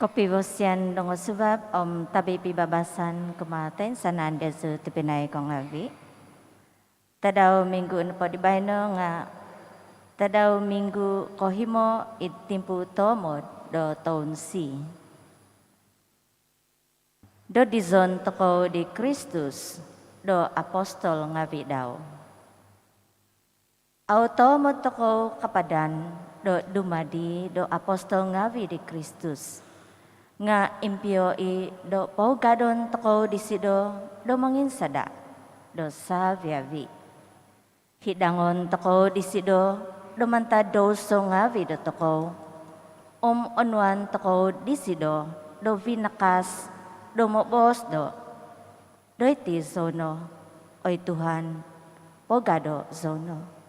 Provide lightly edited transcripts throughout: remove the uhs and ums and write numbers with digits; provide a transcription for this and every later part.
Kopiwosian dongo sebab tabi pibabasan kematen sananda su tepinai kong awi. Tadau minggu npo di baino nga tadau minggu kohimo itimpu tomo do taun si. Do dizon toko di Kristus do apostol ngawi daw. Automo toko kapadan do dumadi do apostol ngawi di Kristus. Nga impio i do paugadon toko disido do manginsada do saviavi. Hidangon toko disido do manta doso ngawi do toko. Onwan toko disido do vinakas do mobos do. Do iti zono oy Tuhan pogado zono.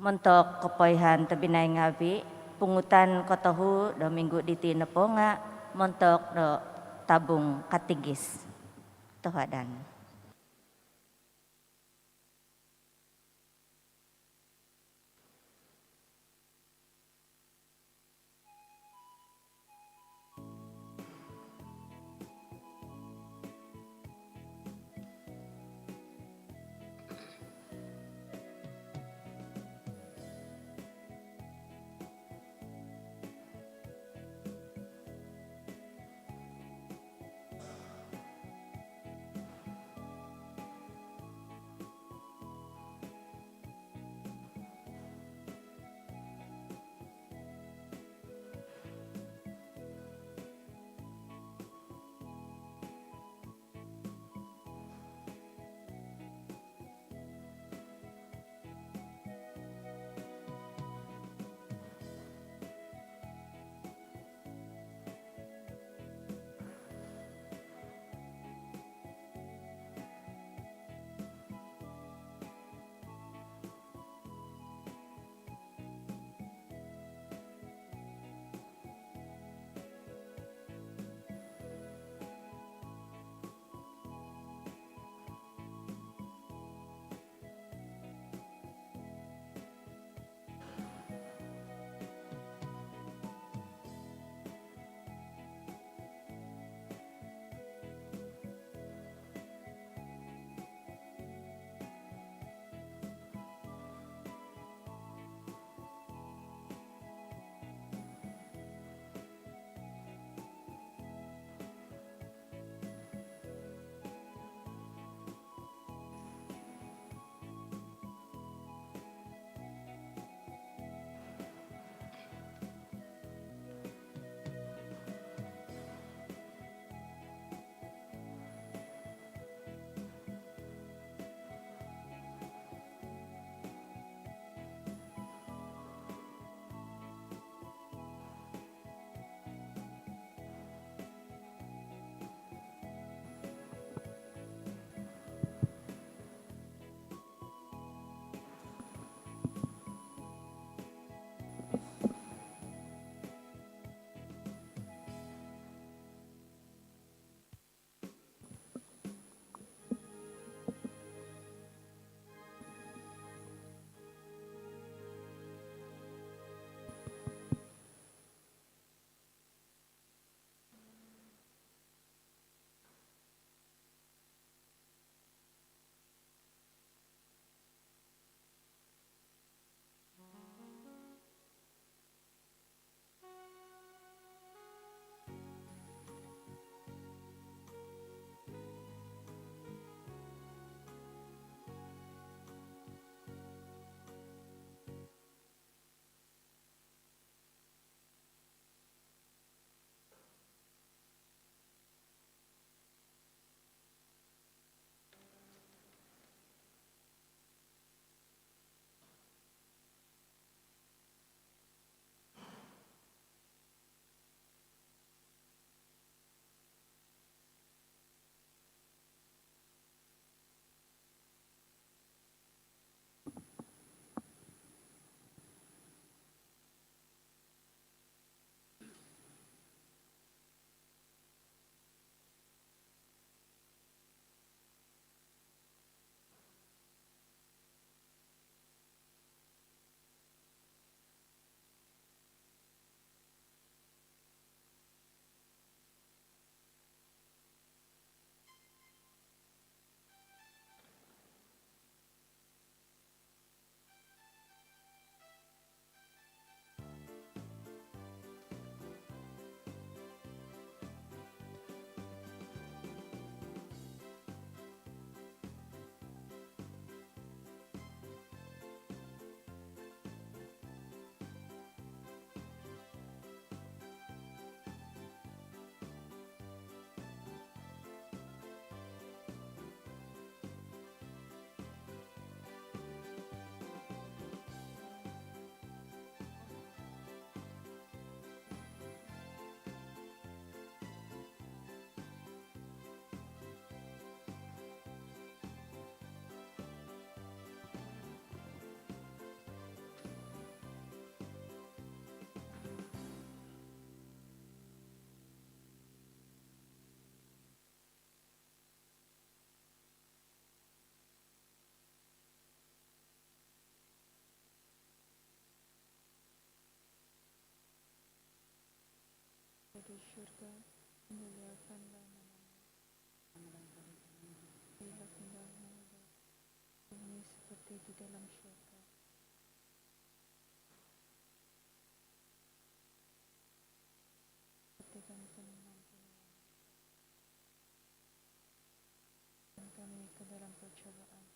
Montok kepoihan tebinai ngawi pungutan kotohu do minggu diti neponga montok do tabung katigis tohadan. di surga, muliakanlah namamu, bila kehendakmu di bumi seperti di dalam surga. Berikan kami mengampuni dan kami ke dalam percobaan.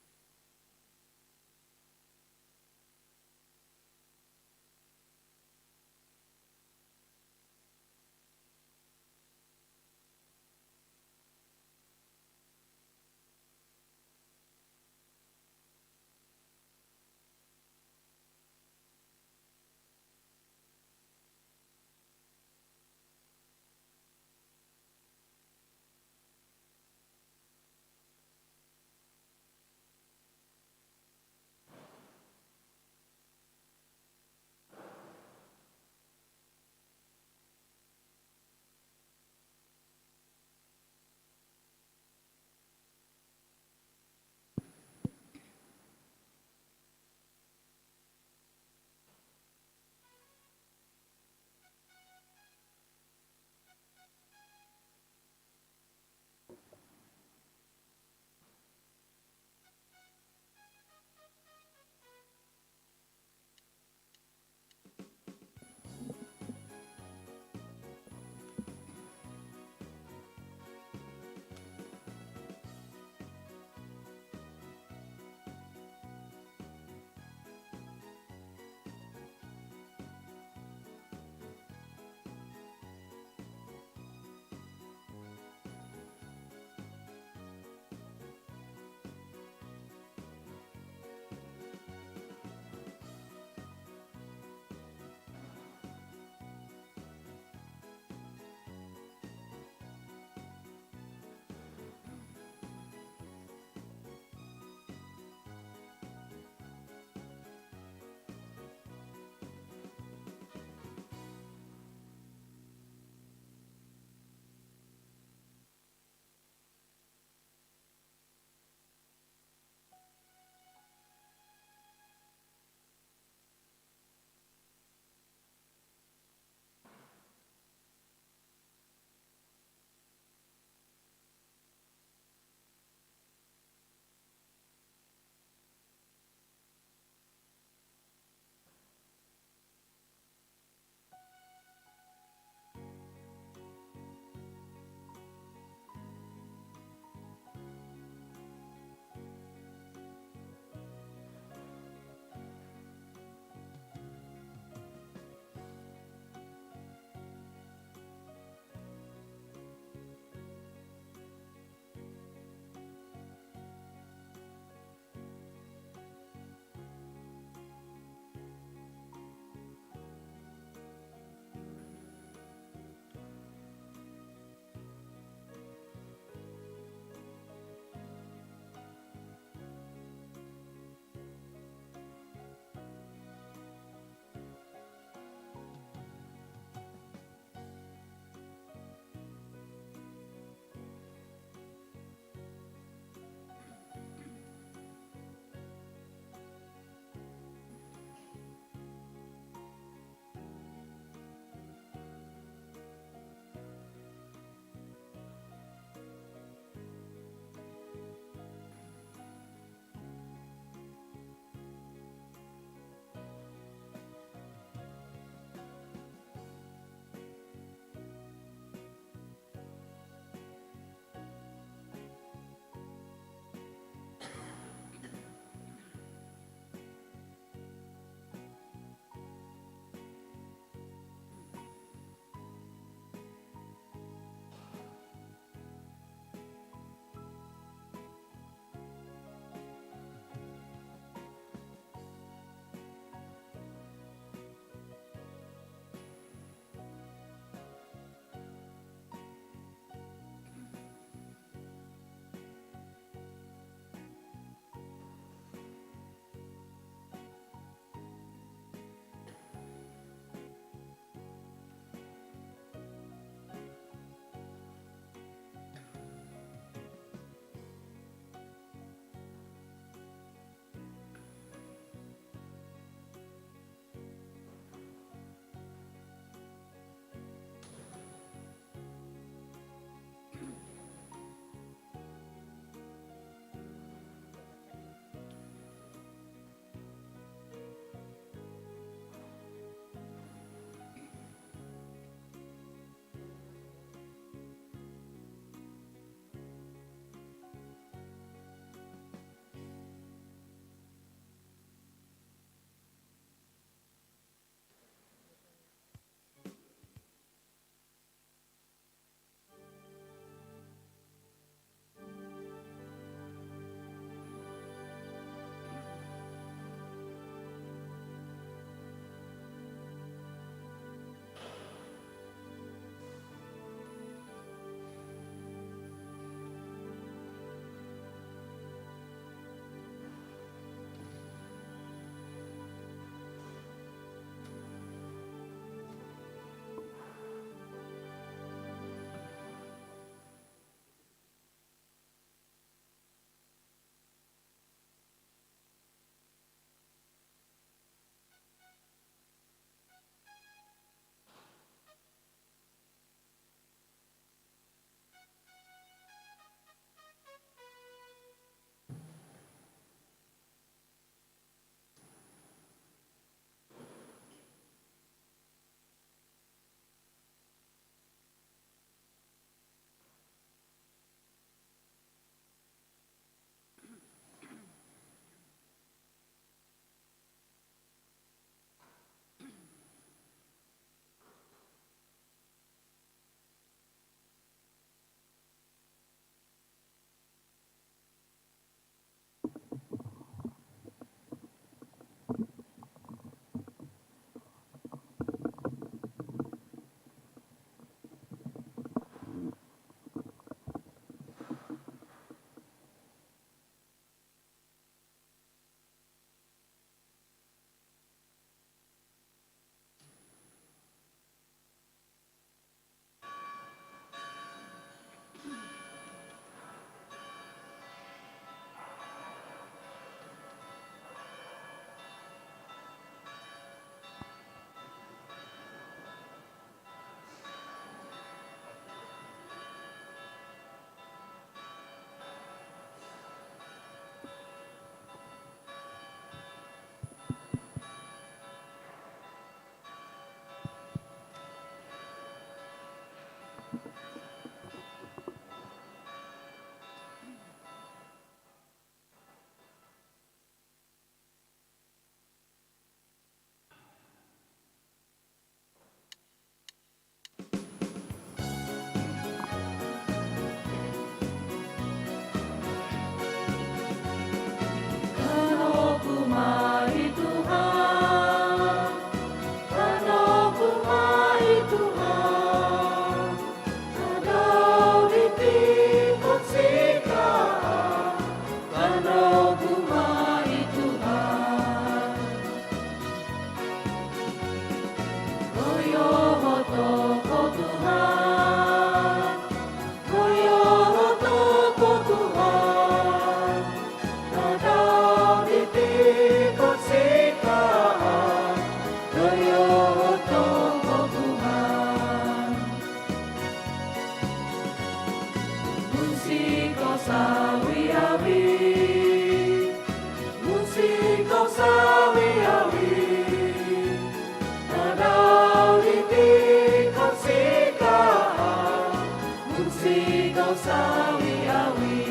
sawi-awi.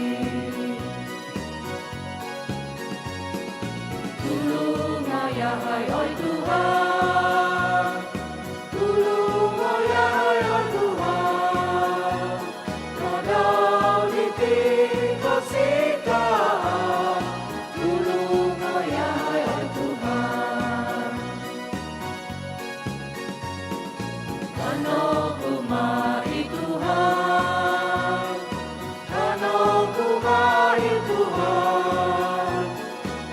Tulung ayah hai oi Tuhan, tulung ayah hai oi Tuhan, kadau di tingkau sikaan, tulung ayah hai oi Tuhan. Kano kumai Tuhan, kano kumai Tuhan,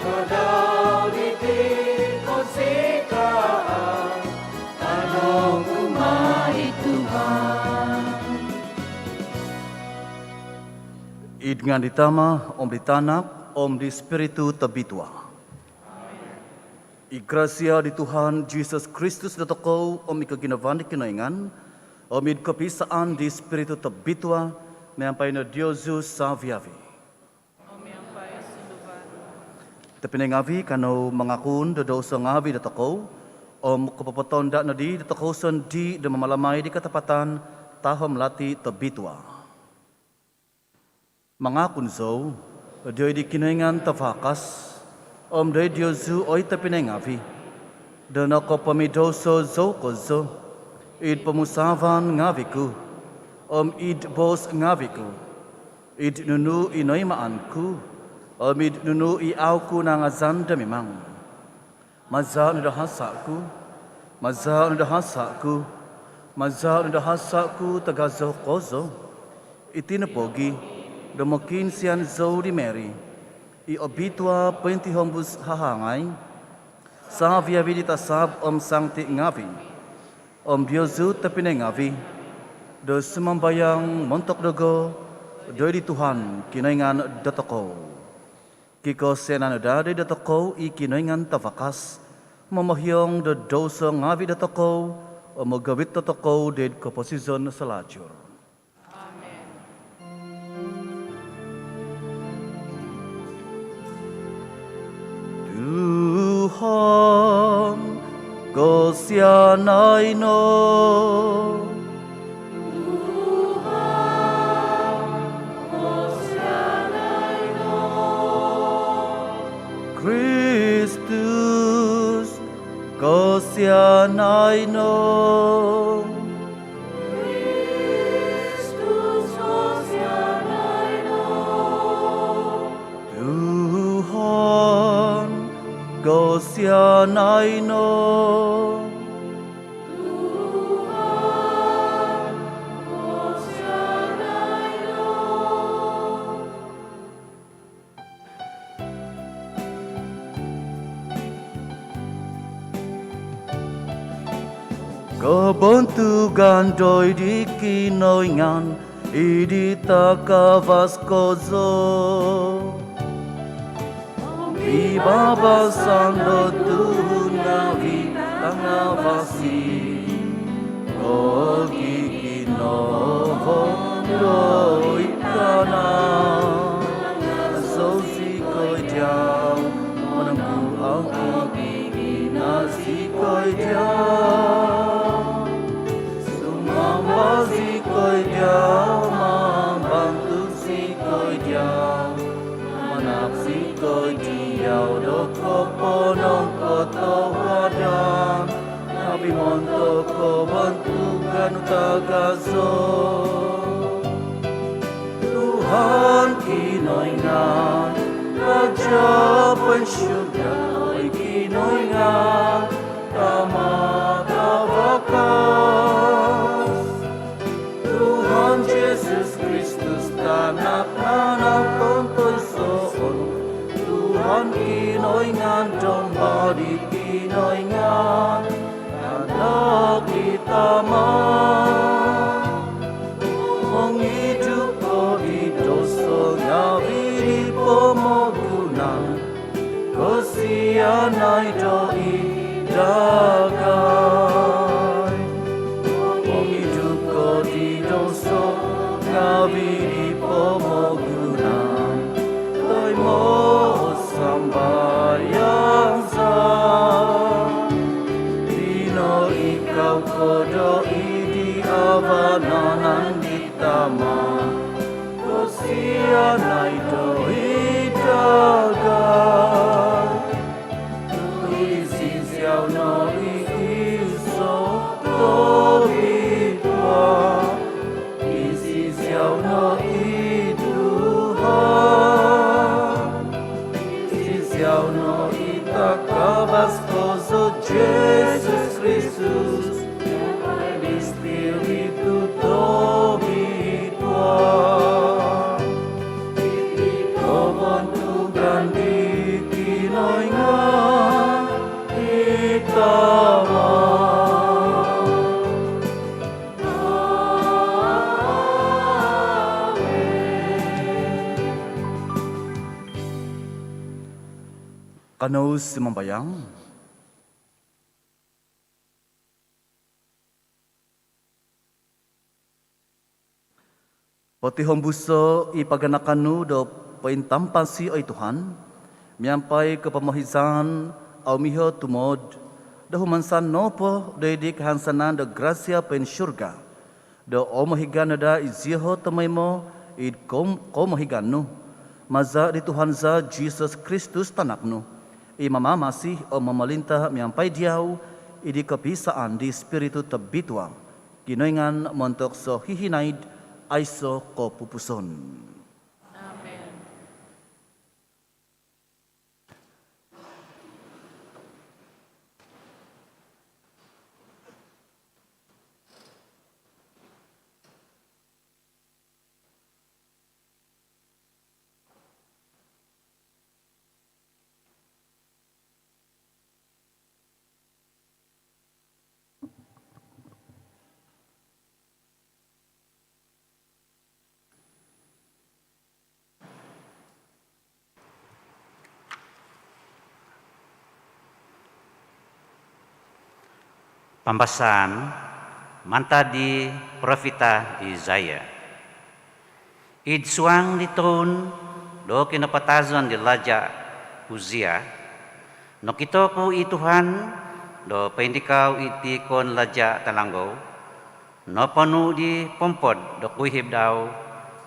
kadau di tingkau sikaan, kano kumai Tuhan. Idngan ditama, om ditanak, om di spiritu tabitua. I gracia di Tuhan Jesus Kristus datokau, om ikaginavan di kinaingan, om id kepisaan di spiritu tabitua, meampai na Diosu saviavi. Tepinengavi kanau mengakun dosa ngavi datokau, om kepapatonda na di datokau sendi dan memalamai di ketepatan tahom lati tabitua. Mangakun zo, dia di kinaingan tafakas, om dia Diosu oi tepinengavi, dan ako pamidoso zo kozo, id pemusavan ngaviku, om id bos ngaviku, id nunu inoi maanku, om id nunu i auku nangazanda memang. Maza nudah hasaku, maza nudah hasaku, maza nudah hasaku tagazo kozo, itinapogi, domokin sian zo di Mary, i obitua penti hombus hahangai, sa via vidita sab om sangti ngavi, om Diosu tepine ngavi, do semambayang montok dogo, do di Tuhan kinaingan datoko. Kiko senan dade datoko i kinaingan tafakas, memahyong do dosa ngavi datoko, o magawit datoko ded keposizon selacur. Tuhan, Kau sianai no. Kristus, Kau sianai no. Tuhan, Kau sianai no. Kebantu gandoi di kinoingan, idita kavaskozo. Bibaba sando tunavi tangavasi, kogi kinovo doi kana. Sosi koi diao, menangku aku nasi koi diao. Sumambazi koi diao, mambantu si koi diao, manapsi koi diao, doko ponong koto wadan, nabi monto ko bantukan utagazo. Tuhan kinoingan, Raja pensyurga, oi kinoingan, Rama tawakas. Tuhan Yesus Kristus tanak nanak tonton soon, Tuhan kinoingan, domba di kinoingan, anak kita menghidup ko di dosa ngawi di pemogunan, kesianai doi dagai. Menghidup ko di dosa ngawi di pemogunan, doi mo sambayang sah. Dino ikau kodoi di abananan ditama, Sianai doi dagai Isi siao no iso Tobitwa Isi siao no Tuhan Isi siao no itakabas kozo Jesus Christus Espiritu Tobitwa Kobon tugan di kinoinga Itama Kanau simambayang Pati hombuso ipaganakan do paintampasi ay Tuhan, miampai ke pemahizan au miho tumod, do humansan nopo dedik hansanan do gracia pen syurga, do omahigan da iziho tamaimo id komahiganu, maza di Tuhan za Jesus Kristus tanaknu, imama masih o memalintah miampai diau, idi kepisaan di spiritu tebitua, ginoingan montok so hihinaid, aiso ko pupuson. Amen. Pembahasan manta di Profeta Isaiah. Id suang di tahun do kinapatazon di Laja Uzia. No kito ku i Tuhan do paindikaw iti kon Laja Talanggo. No panu di pompod do kuhib daw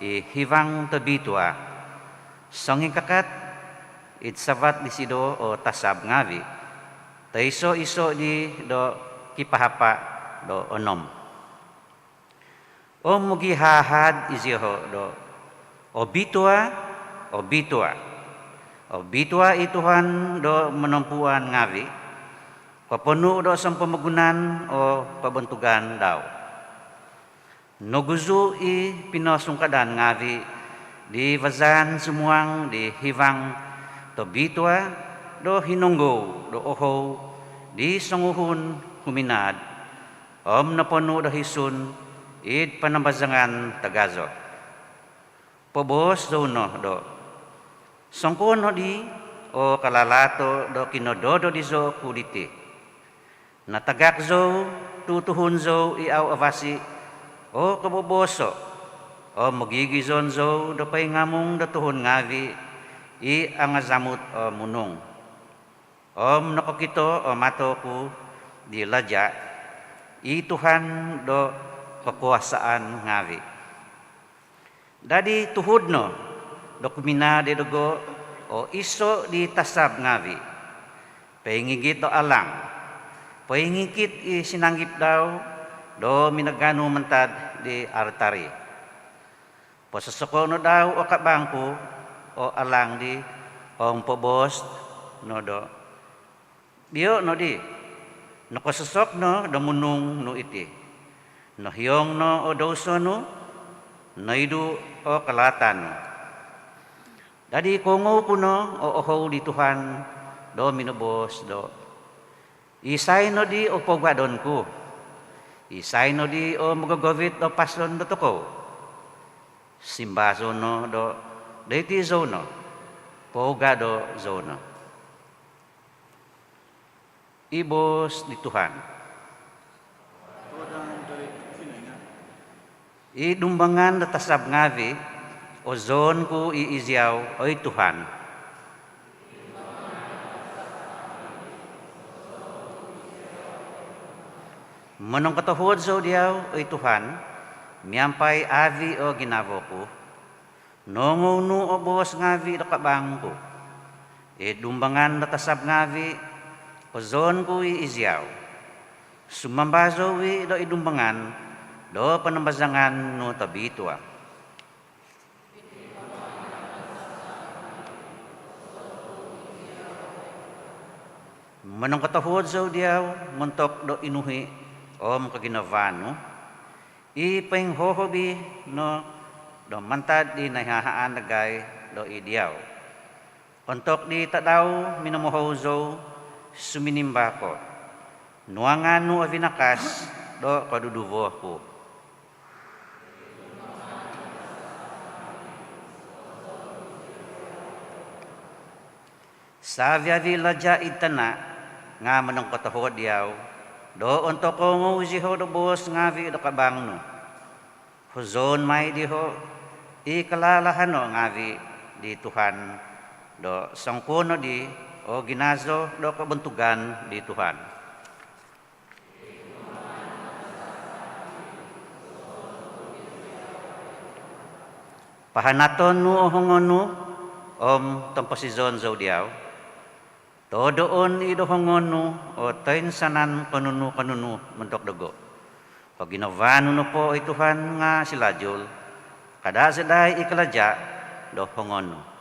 i hivang tabitua. Songing kakat id sabat di sido o tasab ngavi. Taiso-iso di do kipahapa do onom. O mugi hahad iziho do obitua ituhan do menumpuan ngavi paponu do sampamagunan o pabentugan daw. Noguzu i pinosungkadan ngavi di vazan sumuang di hivang to bitua do hinunggo do oho di songuhun huminad, napono do hisun, id panambazangan tagazo. Pobos do no do. Songkon no di, o kalalato do kinododo di zo kuliti. Natagak zo, tutuhun zo, iaw avasi, o kaboboso, o magigizon zo, do pay ngamong do tuhon ngavi, i angazamut o munong. Nakokito o mato ku, di Laja, i Tuhan do kekuasaan ngavi. Dadi tuhud no, do kumina de dogo, o iso di tasab ngavi. Paingigit do alang, paingikit i sinanggip daw, do minagano mentad di artari. Pososoko no daw o kabangko, o alang di, o pobos no do. Bio no di, no kasosok no damunong no iti. No hiyong no o doso no, no idu o kalatan. Dadi kongo kuno o oho di Tuhan do minubos do. Isay no di o pogadon ko. Isay no di o magagovit do pason do toko. Simbazo no do deiti zono. Pogado zono. Ibos di Tuhan. Idumbangan na tasab ngavi, o zon ko iizyaw, oy Tuhan. Manong katahuod so diyaw, oy Tuhan, miyampay avi o ginavo ko, Nongunu obos ngavi do kabangko. Dumbangan do tasab ngavi ozon ko izyaw. Sumambazo wi do idumbangan do panambazangan no tabitwa. Manong katahod sa diyaw, muntok do inuhi om kaginavano. Ipeng hohobi no do mantad di nahahaan nagay do idiyaw. Untok di tadaw minamohozo suminimba ko. Nuangan no avinakas do kaduduvo ko. Sa vila ja itana nga manong katahod diyaw, do untok ko nguziho do bos ngavi do kabangno. Huzon may diho, ikalalahan no ngavi di Tuhan, do sangkuno di o ginazo do kabuntugan di Tuhan. Pahanaton no ohongono, om tamposizon zo diyaw, todoon idohongono o tayin sanan kanunu mentok dogo. Pag ginavano no po ay Tuhan nga silajol, kada saday ikalaja do hongono.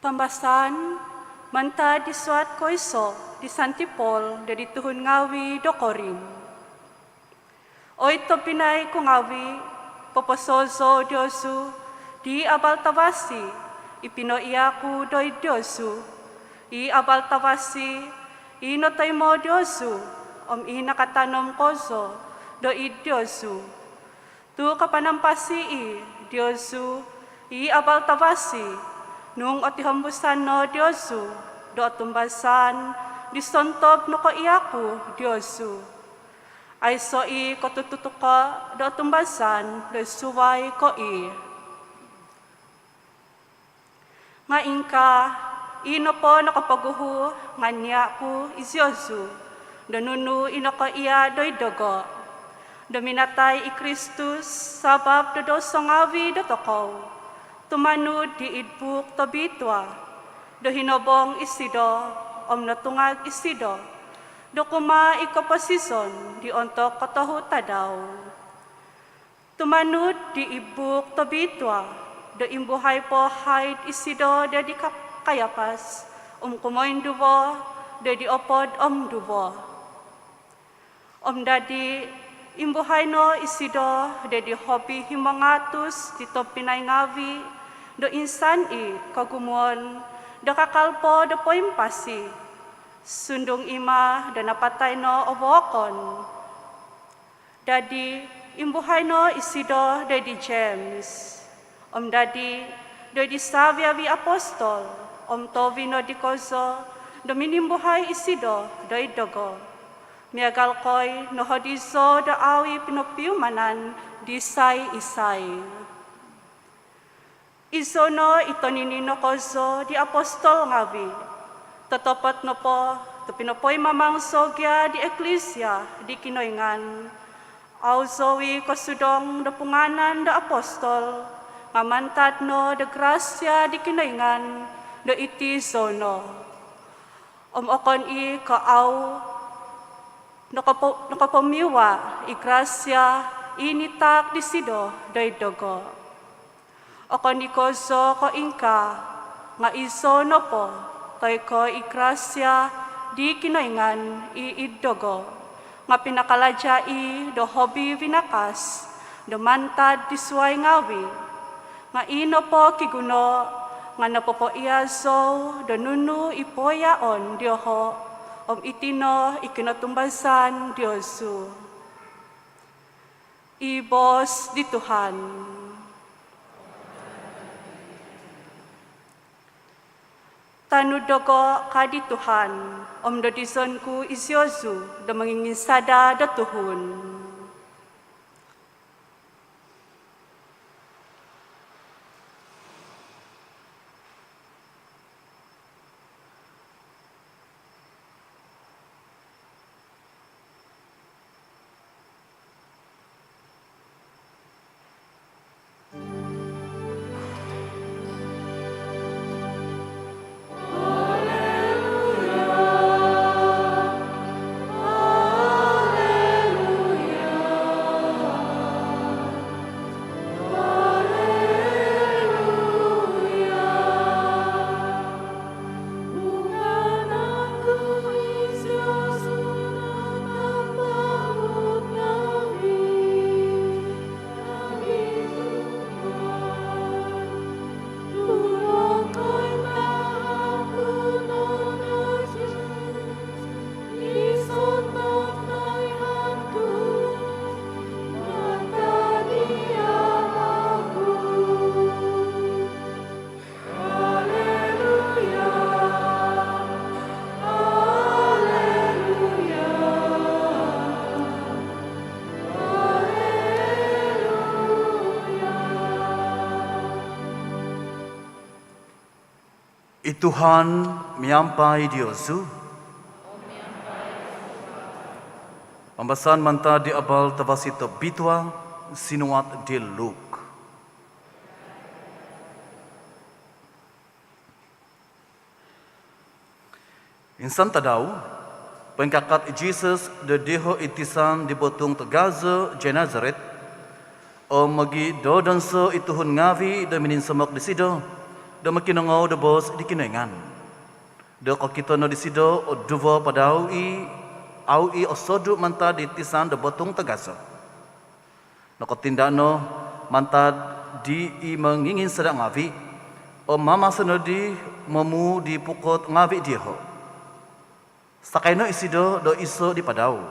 Pambasan, manta di suat koiso di Santipol dari tuhun ngawi do Korin. O ito pinay ko ngawi, poposozo diosu, di abal tawasi, ipinoiyaku do idiosu, i abal tawasi, inotay mo diosu, inakatanom koso do idiosu. Tu kapanampasi diosu, i abal tawasi, nung otihambusan no Diyosu, do tumbasan, disontob no ko iyaku Diyosu. Ay so i kotututuka do tumbasan, do suway ko i. Nga ingka, ino po nakapaguhu, nga niya ku isyosu, do nunu ino ko iya do idogo. Do minatay i Kristus, sabab do dosongawi do tokaw. Tumanud di idbuk to bitwa, do hinobong isido, natungag isido, do kuma ikoposison di ontok kotohuta daw. Tumanud di ibuk to bitwa, do imbuhay po haid isido do di kayapas, kumoin duwo, do di opod duwo. Dadi imbuhay no isido, do di hobi himangatus di to pinay ngawi, do insan kagumon, do kakalpo do poimpasi, sundong ima do napatay no obokon. Dadi imbuhay no isido do di James, dadi do di Saviawi apostol, tovi no di kozo, do minimbuhay isido do idogo. Miagal koy no hodizo do awi pinopiumanan di isay. Isono itoninino kozo di apostol ngawi. Totopot no po, tupinopoy mamang sogya di eklisya di kinoingan. Auzowi kosudong do punganan do apostol, mamantad no do grasya di kinoingan do iti sono. Okon i kaaw nakapomiwa i grasya initak di sido do idogo. Okon di kozo ko ingka, nga iso no po, toy ko ikrasya di kinoingan iidogo, nga pinakaladya do hobi vinakas, do mantad di suway ngawi, nga ino po kiguno, nga napopo iazo, do nunu ipoyaon dioho, itino ikinatumbasan Diyosu. Ibos di Tuhan. Tanudogo kadi Tuhan, dodison ku isyosu, da mangingin sada da Tuhun. Tuhan miampai Diyosu. Pembahasan manta di abal tavasito bitwa sinuat di Luke. Insan tadau, pengkakat Jesus de deho itisan di botung tegaza Genazaret, magi do danso ituhun ngavi de minin semak di sido, de makinangau de bos di kinengan. De kokito no di sido o duvo padau au osodu manta di tisan de botung tegaza. No kotindano manta di mangingin sedang ngavi, mama senodi mamu di pukot ngavi diho. Sakaino isido do iso di padau.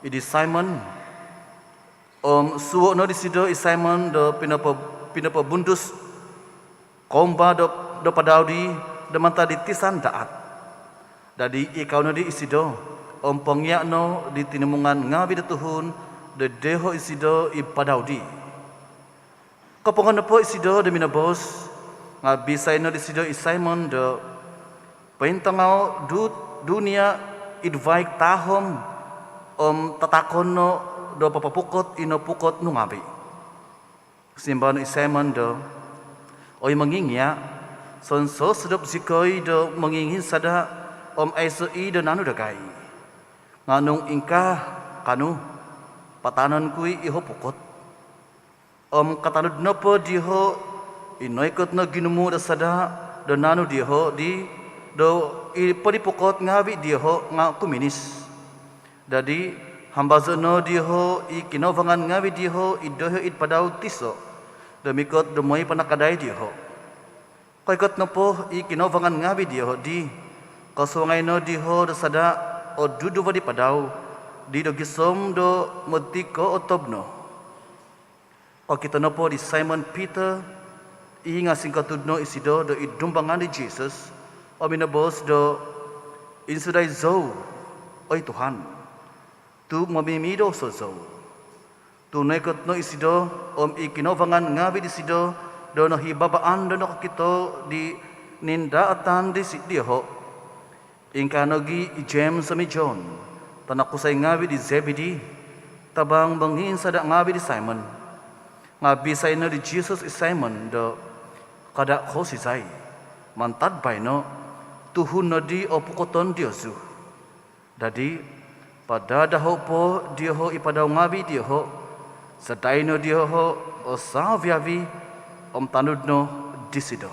Idi Simon suwo no di sido i Simon do pinapa bundus komba do padau di manta di tisan daat. Dadi ikau no di isido pengyak no di tinimungan ngawi de Tuhun de deho isido i padau di. Kopongan po isido de minabos ngabi say no di sido i Simon do paintangau dunia idvaik tahom tatakono do papapukot ino pukot nungabi. Simban Simon do oi mangingya sonso sedap sikoi do mangingin sada aisoi do nanu dagai. Nganung ingkah kanu patanan kui iho pukot. Katanud nopo diho inoikot no ginumu da sada do nanu diho di do padi pokot ngawi diho nga kuminis. Dadi hambazo no diho kinovangan ngawi diho doho padau tiso. Demikot demoi panakadai diho. Kaikot no po kinovangan ngawi diho di kosongai no diho do sada o dudu di padau di do gisom do mutiko otobno. O kita no po di Simon Peter nga singkatudno isido do idumbangan di Jesus. Minabos do insudai zau, oi Tuhan, tu mamimido so zau. Tu naikot no isido ikinovangan ngawi di sido do no hibabaan do no kito di nindaatan di sidiho. Ingkanogi James sami John, tanakusay ngawi di Zebedee, tabang banghin sada ngawi di Simon. Ngabi say no di Jesus is Simon do kada ko si say. Mantad bay no Tuhun no di pukoton Diyosu. Dadi pada daho po diho ipadaw ngabi diho saday no diho o saviavi tanud no disido.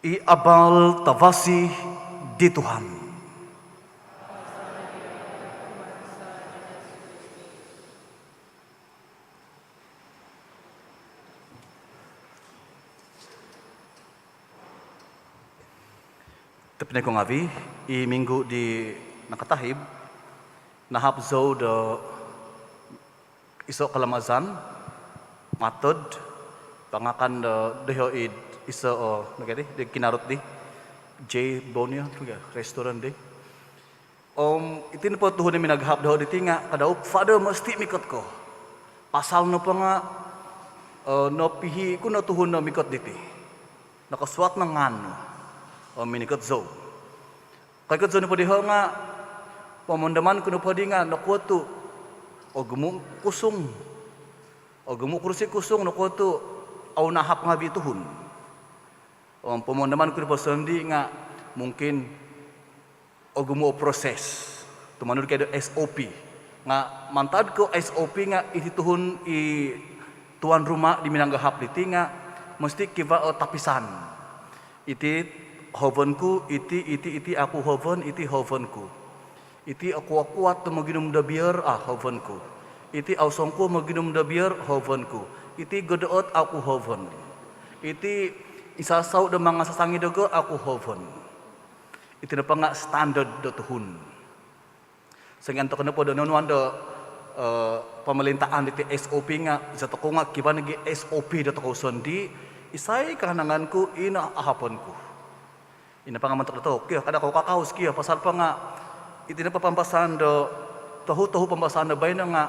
I abal tavasi di Tuhan. Tapi ko ngavi, I minggu di nakatahib, nahap zo do iso kalamazan, matod, pangakan do deho id iso o nagadi di kinarot di J Bonia tuga restoran di. Itin po tuhon ni naghap daw di tinga kadaop father mesti mikot ko. Pasal no pa nga no pihi ko na tuhon na mikot diti. Nakaswat ng ngano. Minikot zo. Kay kot zo ni po diho nga pamondaman ko no po di nga nakuto o gumu kusong. O gumu kursi kusong nakuto aw nahap nga bituhon. Pamondaman ko no po sandi nga mungkin o gumu proses. Tumanod kayo SOP. Nga mantad ko SOP nga itituhon I tuan rumah di minanggahap diti nga mesti kiba o tapisan. Iti hovenku, iti aku hoven, iti hovenku. Iti aku at maginom da beer, hovenku. Iti ausongku maginom da beer, hovenku. Iti godoot aku hoven. Iti isasaw da mga sasangi dago aku hoven. Iti na pa nga standard da tuhun. Sehingga to kana po da nonuan da pamalintaan diti SOP nga sa to ko nga kiba nagi SOP da to ko sondi isay kahanangan ko ina ahapon ko. Ina pa nga mantok to kiya kada ko kakaos kiya pasal pa nga iti na papambasan do tahu pambasan na bay na nga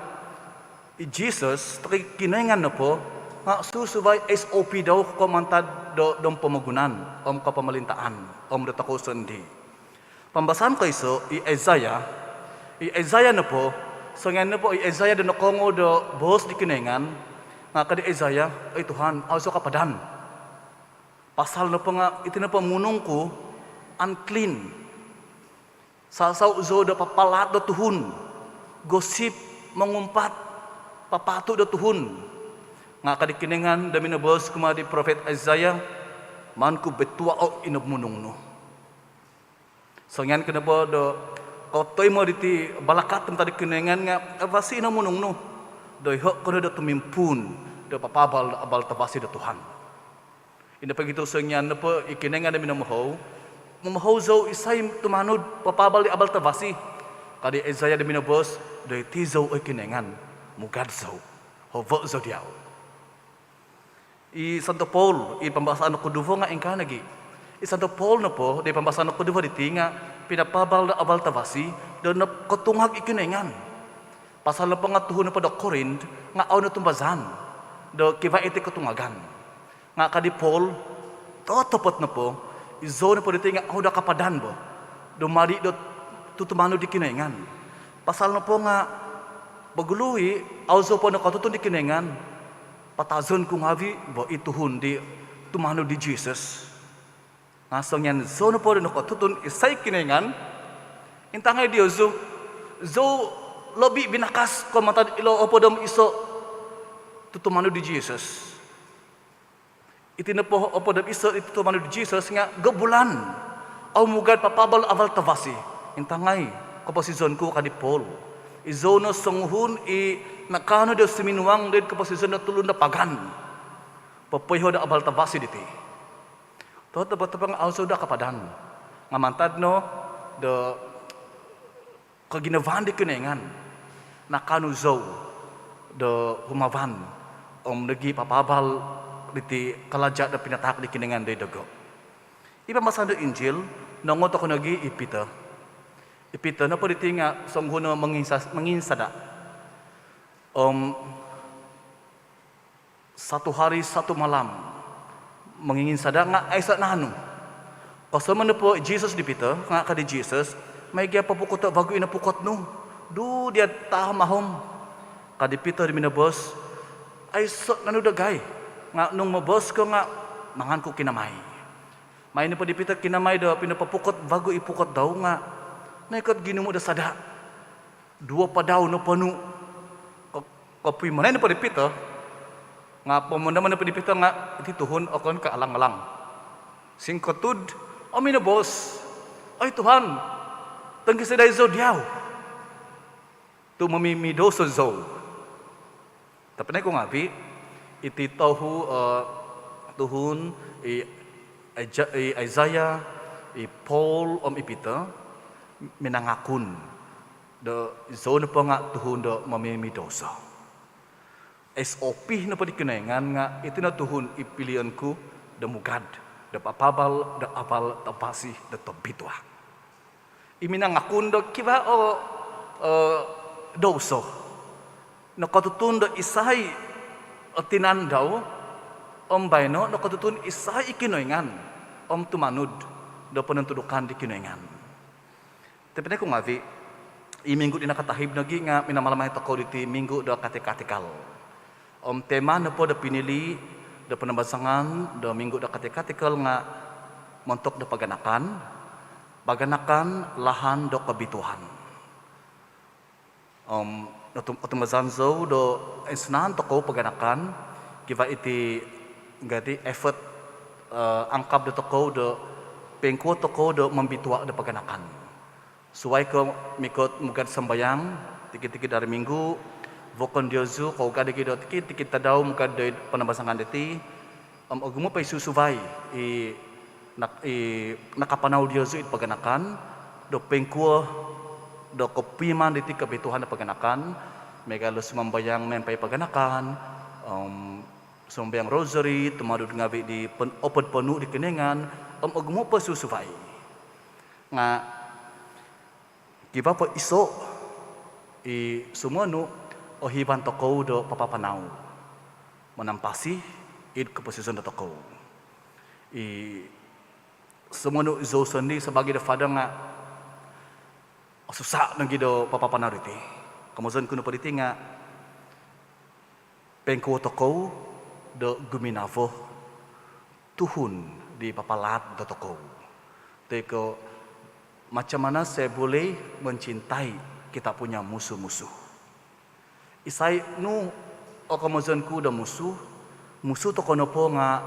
Jesus taki kinayngan na po nga susubay SOP daw ko mantad do dom pamagunan kapamalintaan da to ko sondi. Pambasan ko iso Isaiah na po, so nga na po, Isaiah do nakongo do boss di kinayngan, nga kadi Isaiah, ay Tuhan, also kapadan. Pasal na po nga, iti na po munong ko, unclean. Sasaw zo do papalat do tuhun, gosip, mangumpat, papato do tuhun. Nga kadi kinayngan, dami na boss kumadi Prophet Isaiah, man ko betua o inabmunong no. So nga na po do, kotoy mo diti balakat tadi kenengan nga basi na munong no. Doy hok kono do tumimpun do papabal abal tabasi do Tuhan. Ina pagito sa nga na po ikinengan namin mamahaw zo isay tumanod papabal di abal tabasi. Kadi Isaiah de minabos doy tizo o ikinengan mugad zo hovo zo diaw. I Santo Paul I pambasaan ko duvo nga engkanagi. I Santo Paul na po di pambasaan ko duvo diti nga pinapabal na abal tabasi do na katungag ikinengan. Pasal na pangatuhon na pa do Corinth nga aw na tumbazan do kiba iti katungagan. Nga kadi Paul totopot na po izo na po dito nga aw da kapadan bo do mari do tutumano di kinengan. Pasal na po nga bagului aw zo po na katutun di kinengan patazon kung havi bo ituhon di tumano di Jesus. Nasong yan, zo na po rin ako tutun isay kinengan, intangay Diyos, zo lobi binakas ko matad ilo opo dam iso tutumano di Jesus. Iti na po opo dam iso tutumano di Jesus nga gabulan, aw mugad papabal aval tavasi, intangay kaposizon ko kadi Paul. Izo no songhun nakano Diyos siminuang din kaposizon na tulun na pagan, papayho da aval tavasi diti. Toto pang also da kapadan. Nga mantad no the kaginavan di kinengan nakanuzo the humavan nagi papabal diti kalajat da pinatak di kinengan de dago. Iba masando Injil nangot ako nagi ipita. Ipita na po diti nga songhuno manginsada. Satu hari satu malam mangingin sada nga ay sa nano. Kasama na po Jesus di pita, nga kadi Jesus, may gaya papukot bago inapukot no. Do dia tahamahom. Kadi pita di minabos, ay sa nanudagay. Nga nung mabos ko nga, mangan ko kinamay. May na po di pita kinamay daw, pinapapukot bago ipukot daw nga. Naikot ginumo da sada. Dua pa daw no panu. Kapoy manay na po di pita, nga pamundaman na pinipita nga iti tuhon akon kaalang-alang. Singkotud, amin na boss. Ay Tuhan, tangki sa dahi zo diyaw. Tumamimido sa zo. Tapos ko nga, iti tahu tuhun Isaiah Paul Peter minangakun do zone pa nga tuhun do mamimi dosa. SOP na pa di kinaingan nga ito na tuhun ipilianku da mugad, da papabal, da apal, da pasi, da tabitwa. Iminangakun do kiba o dosa. Nakatutun do isay tinandaw bayno nakatutun isay ikinoingan tumanud do penentudukan di kinoingan. Tapi na kung ngavi, minggu di nakatahib nagi nga minamalamay toko diti minggu do katikatikal. Tema na po da pinili do penambasangan do minggu do katikatikal nga montok do paganakan lahan do kabituhan. Otumazanzo do esnan toko paganakan kiva iti gati effort angkap do toko do pengko toko do membitwa do paganakan. Suway ko mikot mugad sambayang tiki-tiki dari minggu vokon Diosu kau gadi do tiki tadaw mugad do panambasangan diti agumo pay susuvay nakapanaw Diosu it paganakan do pengko do kopiman diti kabituhan na paganakan megalo sumambayang mempay paganakan sumbayang rosary tumadud ngabi di opod panu di keningan agumo pa susuvay nga kiba pa iso sumano o hiban toko do papapanaw manampasi id keposisyon do toko sumano iso sandi sebagai da fada nga susah nang gido papapanaw diti kamusan kuno pa diti nga pengko toko do guminavo tuhun di papalat do toko teko macam mana saya boleh mencintai kita punya musuh-musuh. Isai nu okamazanku da musuh to kono po nga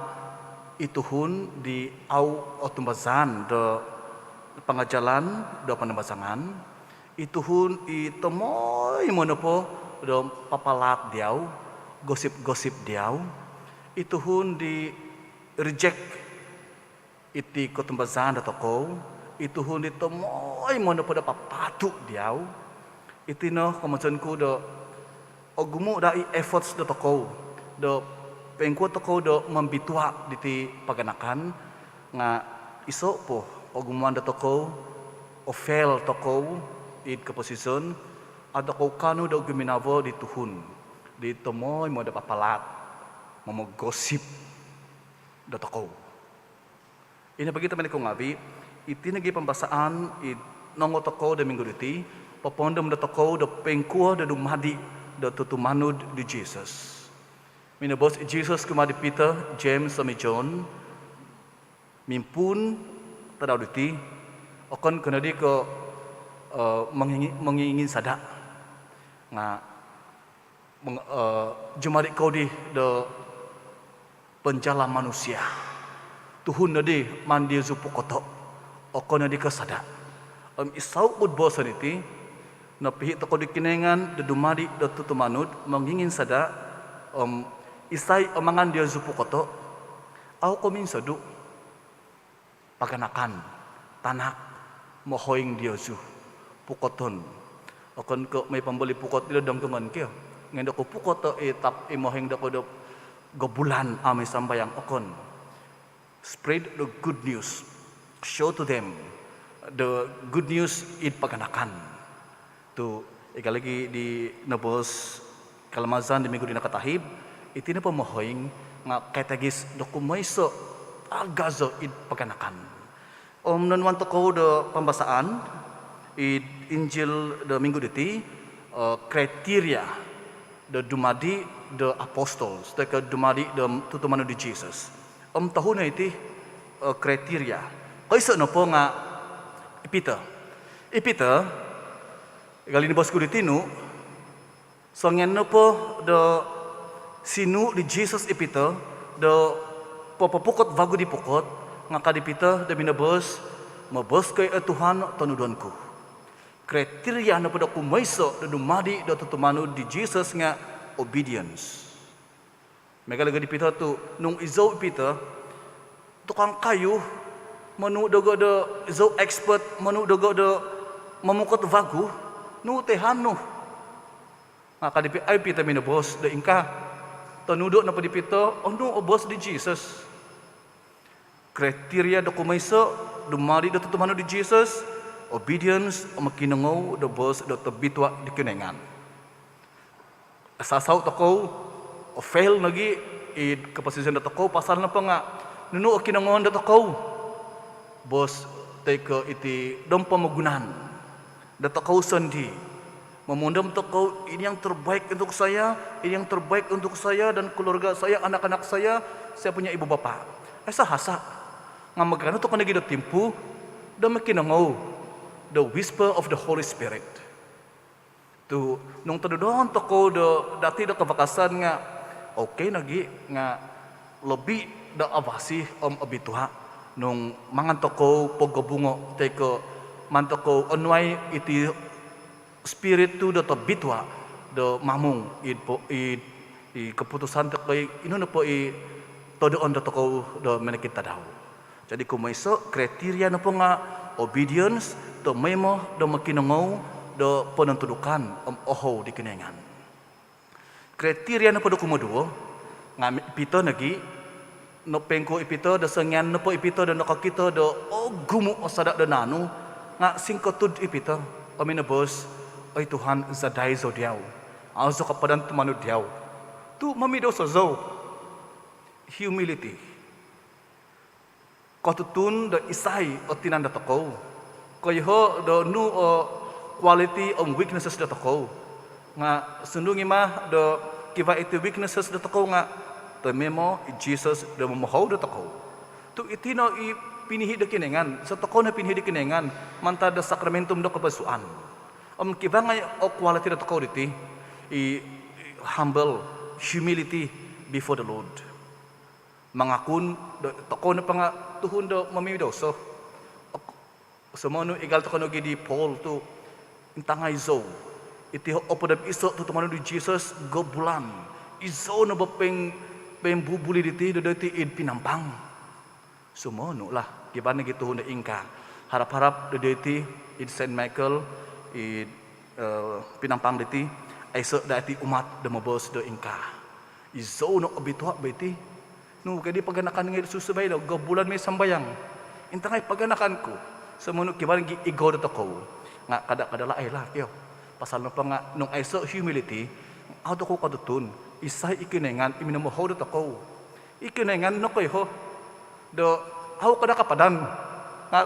ituhun di au otumbazan do pangajalan do panambasangan ituhun itomoy mono po do papalat diaw gosip-gosip diaw ituhun di reject iti kotumbazan da toko itu hundi tomoy mo na pada papatu diaw iti no kamusanku do ogumo da efforts do toko do pengko toko do membitwa diti paganakan nga iso po ogumuan do toko ofel toko it keposisyon ada ko kanu do guminavo di tuhun di tomoy mo da papalat mamogosip do toko ini bagi teman ko ngabi iti nagi pembasaan nongo toko da minggu diti papondom da toko da pengkuah da dumadi da tutumanud di Jesus. Minabos Jesus kumadi Peter, James sama John mimpun tadaw diti okon kanadi ko mangingin sada nga jumari kau di da penjala manusia tuhun nadi mandi zupu kotok okon na di kasada. Isaw ud bosan iti napihi toko di kinengan dumadi da tutumanod mangingin sada isay amangan dia zupu koto au komin sadu paganakan tanak mohoing dia zu pukoton okon ko may pambali pukot dilo dang tungan kyo ngendo ko pukoto tap mohoing da ko do gobulan amay sambayang okon spread the good news. Show to them the good news in paganakan. Tu ikalagi di nabos kalamazan di minggu di nakatahib iti na pamohoing nga katagis dokumayso agazo in paganakan. Nanwan to ko do pambasaan Injil do minggu diti kriteria do dumadi do apostles teka dumadi do tutumano di Jesus. Tahun na iti kriteria kaiso no po nga Peter gali ni bosku ditinu so ngen no po do sinu di Jesus Peter do popopukot vago di pukot nga kadi Peter da binabos mabos kay Tuhan tanudonku kriteria na po do kumaiso do dumadi do tutumano di Jesus nga obedience megalaga di Peter tu nung izo Peter tukang kayu menu dogo do zo expert menu dogo do memukot vagu nu tehan nu maka dipi ai pita mina bos de ingka tanuduk na padipito onu bos di Jesus kriteria do kumaiso dumari do tutumanu di Jesus obedience makinango do bos do tabitwa di kinengan asasau toko o fail lagi i kapasisan do toko pasal na pa nga nunu kinangon do toko bos take iti dom pamagunan do toko sandi memundam toko ini yang terbaik untuk saya ini yang terbaik untuk saya dan keluarga saya anak-anak saya punya ibu bapa asa hasa ngamagano toko nagi do timpu do makinango the whisper of the Holy Spirit tu nung tadudon toko do dati do kabakasan nga okay nagi nga lebih da abasi abituha nung mangan toko pagabungo teko man toko onway iti spirit tu do tabitwa do mamung i keputusan teko ino na po i todo on do toko do menekita daw jadi kumaiso kriteria na po nga obedience do memo do makinango do penentudukan oho di kenengan kriteria na po do kumoduo nga ipito nagi no pengko ipito do sengyan no po ipito do nakakito do gumu o sadak do nanu nga singkotud ipito kami na bos ay Tuhan zadai zo diaw azo kapadan tumanu diaw tu mamido sa zo humility kotutun do isay o tinanda toko koyho do nu o quality of weaknesses do toko nga sundungi mah do kiva itu weaknesses do toko nga to memo Jesus do mamohaw do toko tu itino i pinihi do kinengan sa toko na pinihi do kinengan manta do sakramentum do kabasuan kiva nga o quality do toko diti i humble humility before the Lord mangakun do toko na pa nga tuhun do mamidoso semono igal toko no gidi Paul tu intangay zo iti opodam iso tu tumano di Jesus go bulan izo no bapeng bubuli diti do diti id pinampang sumono lah gibana gitu na ingka harap-harap do diti id Saint Michael id pinampang diti iso dati umat do mabos do ingka izo no abitwa beti no kadi paganakan ng susubay do go bulan may sambayang intangay paganakan ko semono kiban igo do toko nga kada ay lah yo pasal no pa nga nung iso humility auto ko kadutun isay ikinengan iminamoho do toko ikinengan no koy ho do aw kada kapadan nga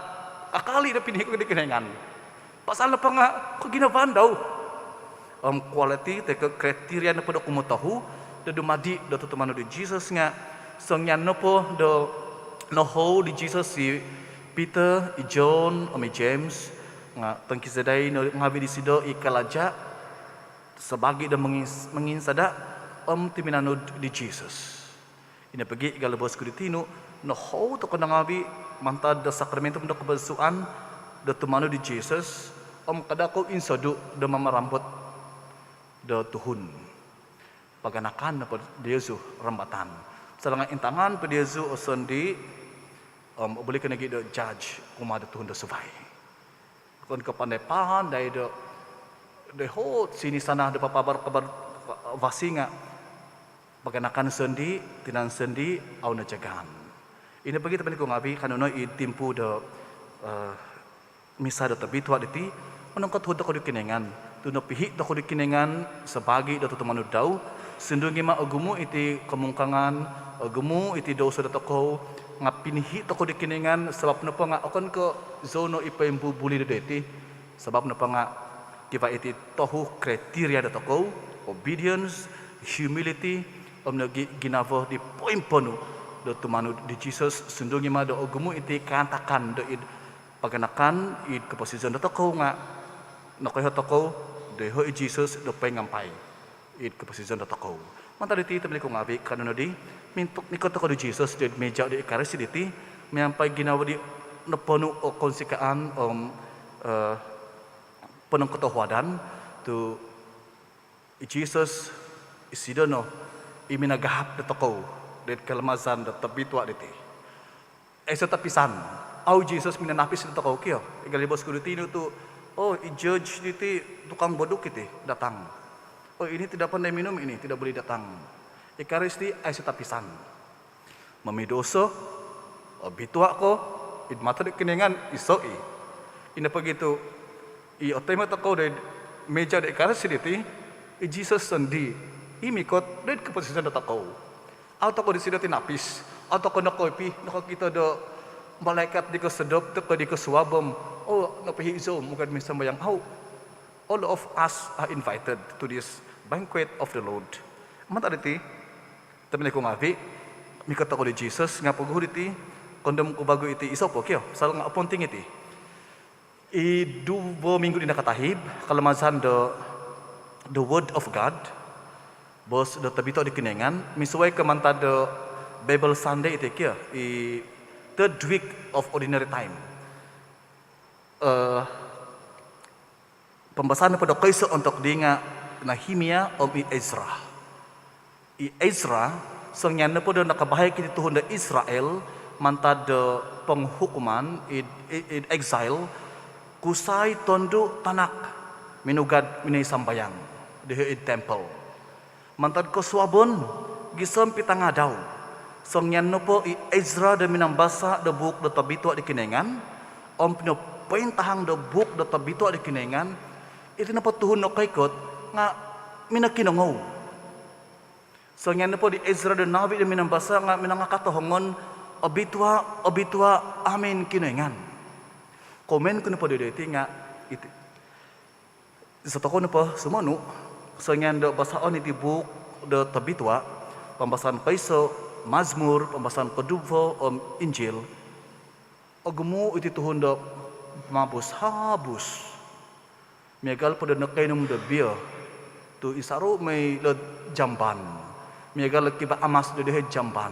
akali na pinhi ko di kinengan pasal no pa nga kaginaban daw quality te kriteria na po do kumutahu do dumadi do tutumano di Jesus nga songyan no po do no ho di Jesus si Peter, John, James, nga tangkisaday no ngabi di sido ikalaja sabagi da manginsada timinanud di Jesus. Ina pagi igalabos ko ditino no how to kana ngabi mantad da sakramento do kabasuan da tumano di Jesus kada ko insadu da mamarambot da tuhun. Paganakan na pa Diyosu rambatan. Salangan intangan pa Diyosu osondi boleh kena gitu judge kumada tuhun do subay kon kapandepahan dai do de hot sini sana de papabar kabar vasinga paganakan sendi tinan sendi au na jagan ini bagi teman ko ngabi kanono i timpu do misa do tabitwa diti manongkat hod ko dikinengan tuno pihi do ko dikinengan sabagi do tutumanu daw sindungi ma agumu iti kemungkangan agumu iti do sa ko nga pinihi to ko dikinengan sebab napa nga akon ko zono ipembubuli deti sebab napa nga kiva iti tohu kriteria da ko obedience humility omnagi ginavo di poin ponu do tumanu di Jesus sundungi ma do ogumu iti kantakan do id paganakan id keposisyon do ko nga nakoy to ko de ho Jesus do pengampai id keposisyon do ko manta diti tabli ko ngabi kanono di mintuk nikot ko di Jesus di meja di Eucharisty diti mayampai ginawa di naponu o konsikaan penong ketohuadan tu Jesus isidono iminagahap de toko det kalmazan de tabitwa diti ay sa tapisan au Jesus mina napis itu kau kio. Igali bos kudutino tu, oh judge itu tukang boduk itu datang. Oh ini tidak pandai minum ini tidak boleh datang. Ekaristi ai setapisan. Memidoso, bitua ko, it mata de kenengan isoi. Ina begitu, i otema takau de meja de ekaristi itu, Jesus sendi, imikot de keposisian de takau. Atau ko di sini tinapis, atau ko nakopi, nakak kita do malaikat di kesedop, teko di kesuabam, oh napihizo, mungkin misal bayang hau. All of us are invited to this banquet of the Lord. Mata diti, tapi ko ngavi, mikot ako di Jesus, nga paghuhud iti, kondom ko bago iti isopo kyo, sal nga aponting iti. I 2 minggu di nakatahib, kalamasan the word of God, bos do tabito di kinengan, misuway kamanta the Bible Sunday iti kyo, i 3rd week of ordinary time. Pembahasan pada kaisa untuk dia Nehemia om Ezra. Ezra sengyan na po do nakabahay kiti tuhon da Israel mantad penghukuman in exile kusay tondo tanak minugad minay sambayang dehe in temple. Mantad ko suabon gisom pitangadaw. Sengyan na po Ezra da minambasa da book da tabito di kinengan om pinapintahang da book da tabito di kinengan iti na po tuhon no kaykot nga minakinangaw. So nga na po di Ezra the Nabi na minambasa nga minangakatohongon obitwa amin kinengan. Komen ko na po dito nga iti. Sa toko na po sumano so nga do basaon iti book the tabitwa pambasan kayso Mazmur pambasan kedua Injil agumo iti tuhon do mabus habus. Miagal po do nakainom do beer tu isaro may lod jamban. Miagal kiba amas do dehe jamban.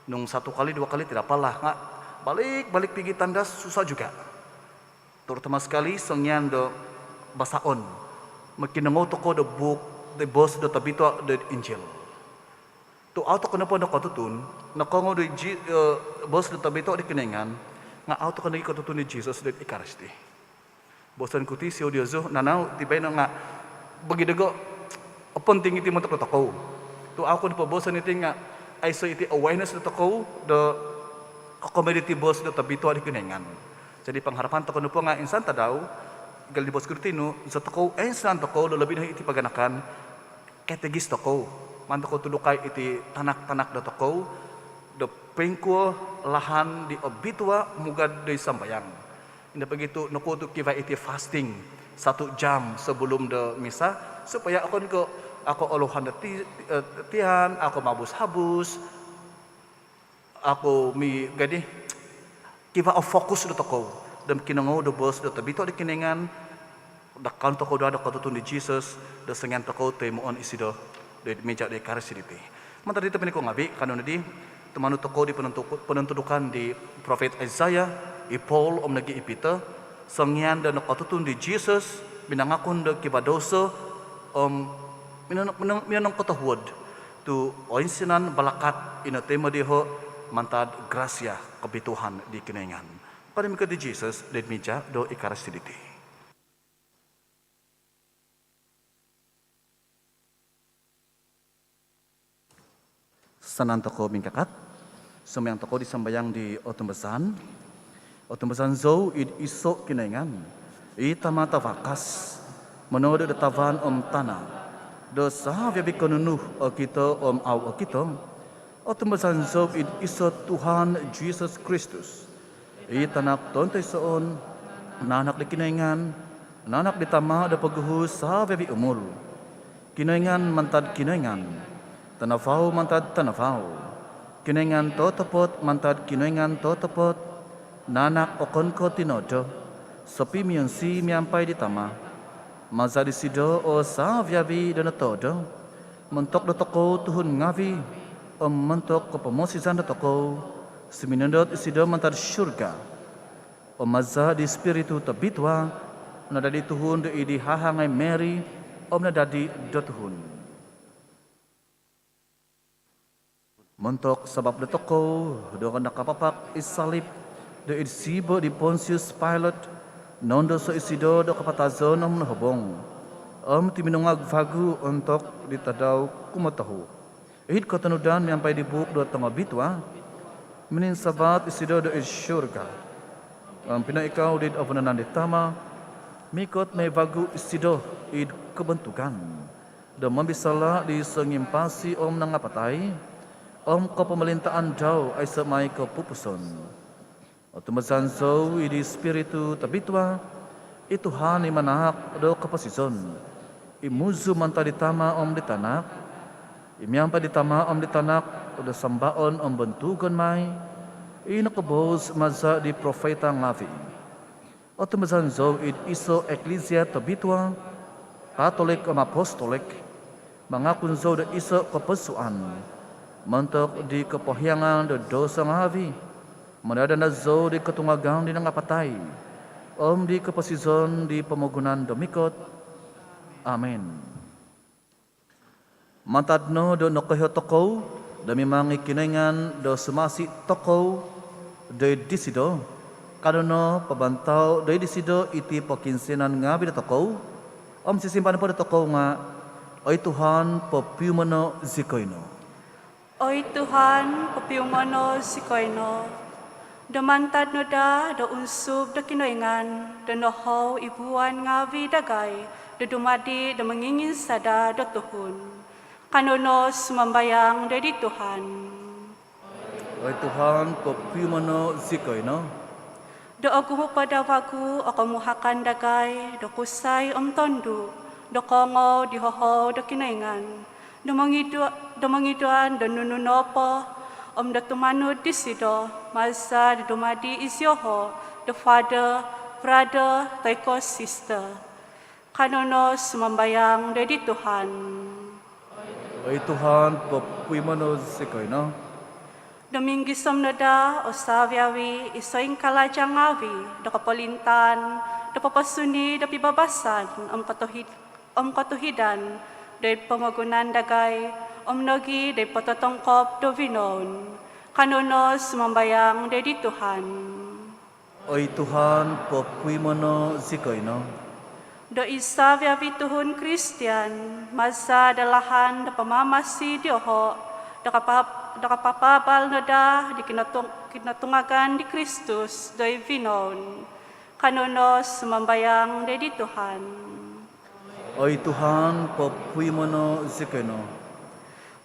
Nung 1 kali 2 kali tidak apalah nga balik pigi tandas susah juga. Terutama sekali sengyan do basaon. Makinango to ko do book the boss do tabito do Injil. Tu auto kana po do katutun nakongo do boss do tabito di kinengan nga auto kana katutun ni Jesus do Ekaristi. Bosan kuti siyo Diozo nanaw tibay na nga bagidago apon ting iti mo toko. Tu ako ni pabosan iti nga ay so iti awareness na toko the community boss do tabito di kinengan. Jadi pangharapan toko no po nga insan ta daw gali boss kurtino sa toko insan toko do labi na iti paganakan kategis toko. Man toko tulukay iti tanak-tanak do toko do pengko lahan di obitwa mugad do sambayang. Hindi begitu nakuto kiva iti fasting 1 jam sebelum de misa supaya ako olohan tihan, ako mabus-habus, ako mi gadi kiva o fokus do toko dam kinango do bos do tabito di kinengan da kanto ko do katutun di Jesus do sengan toko temoon isido do meja de karsiditi. Manta dito piniko ngabi kanon di tumanu toko di penentudukan di Prophet Isaiah Paul om nagi ipita sangyan dan nakatutun di Jesus minangakon da kibadoso minanong katahuod tu oinsinan balakat ina tema diho mantad grasya kabituhan di kinengan. Pada mika di Jesus dan meja do Ekaristi. Sanan toko mingkakat sumayang toko disambayang di otumbasan. Otumbasan zo id iso kinengan. Itama tavakas. Manodo de tavan tanah. Do sahavya bikonunuh o kito aw o kito. Otumbasan zo id iso Tuhan Jesus Kristus. Itanak tontoy soon. Nanak di kinengan. Nanak di tama da pagguhus sahavya bi umul. Kinengan mantad kinengan. Tanafaw mantad tanafaw. Kinengan totopot mantad kinengan totopot. Nanak okon ko tinodo, sopi miyonsi miyampay di tama. Mazadi sido o sa vyabi do na todo, mentok do toko tuhun ngavi, o mentok ko pamosizan do toko, siminundot isido mantar syurga. O maza di spiritu tabitwa, nadadi tuhun do idi hahangay Mary, o nadadi do tuhun. Mentok sabab do toko, do nakapapak isalip, do isibo di Pontius Pilate, nondo so isido do kapatazon om nahobong. Timinungag vagu untuk ditadaw kumatahu. Ihit katanudan sampai di buk do tanga bitwa, menin sabat isido do isyurga. Pina ikaw di avunanan di tama, mikot may vagu isido id kebentukan. Do mambisala di sengimpasi om nangapatay, ko pemerintahan daw ay samay kepupuson. Tumasan so idi spiritu tabitwa, ituhan imanak do kapasison. Imuzu manta ditama om ditanak, imyampa ditama om ditanak, do sambaon om bentugon may, inakabos maza di profeta ngavi. Tumasan so id iso eklesia tabitwa, katolik om apostolik, mangakun so do iso kepesuan, mentok di kepohyangan do dosa ngavi, menada na zo di ketungagang di nangapatay, di kepasizon di pemogunan domikot. Amen. Mantadno do nokohyo tokow, dami mangi kinengan do sumasi tokow, do disido, kadono pabantau do disido iti pokinsinan ngabi do tokow, sisimpan po do tokow nga, oy Tuhan popiumano zikoino. Oy Tuhan, papiumano sikoino. Damantad no da, da unsub da kinoingan, da nohaw ibuan ngavi dagay, da dumadi da mangingin sada da Tuhun. Kanonos mambayang da di Tuhan. Oy Tuhan popiumano zikoino. Da aguho pada wagu o kamuhakan dagay, da kusay tondu, da kongo di hoho da kinoingan, da mangiduan da nununopo, da tumano disido, masa da dumadi isyoho, the father, brother, taiko sister. Kanonos mambayang da di Tuhan. Oy Tuhan popiumano zikoino. Domingisom na da o sabiawi isoing kalajang ngawi, da kapalintan, da papasuni, da pibabasan, ang katuhidan, da pamagunan dagay, nogi da patotongkop do vinon. Kanonos mambayang da di Tuhan. Oy Tuhan popiumano zikoino. Do isa biawi Tuhun Kristian, masa dalahan da pamamasi dioho, da kapapabal na da di kinatungagan di Kristus do vinon. Kanonos mambayang da di Tuhan. Oy Tuhan popiumano zikoino.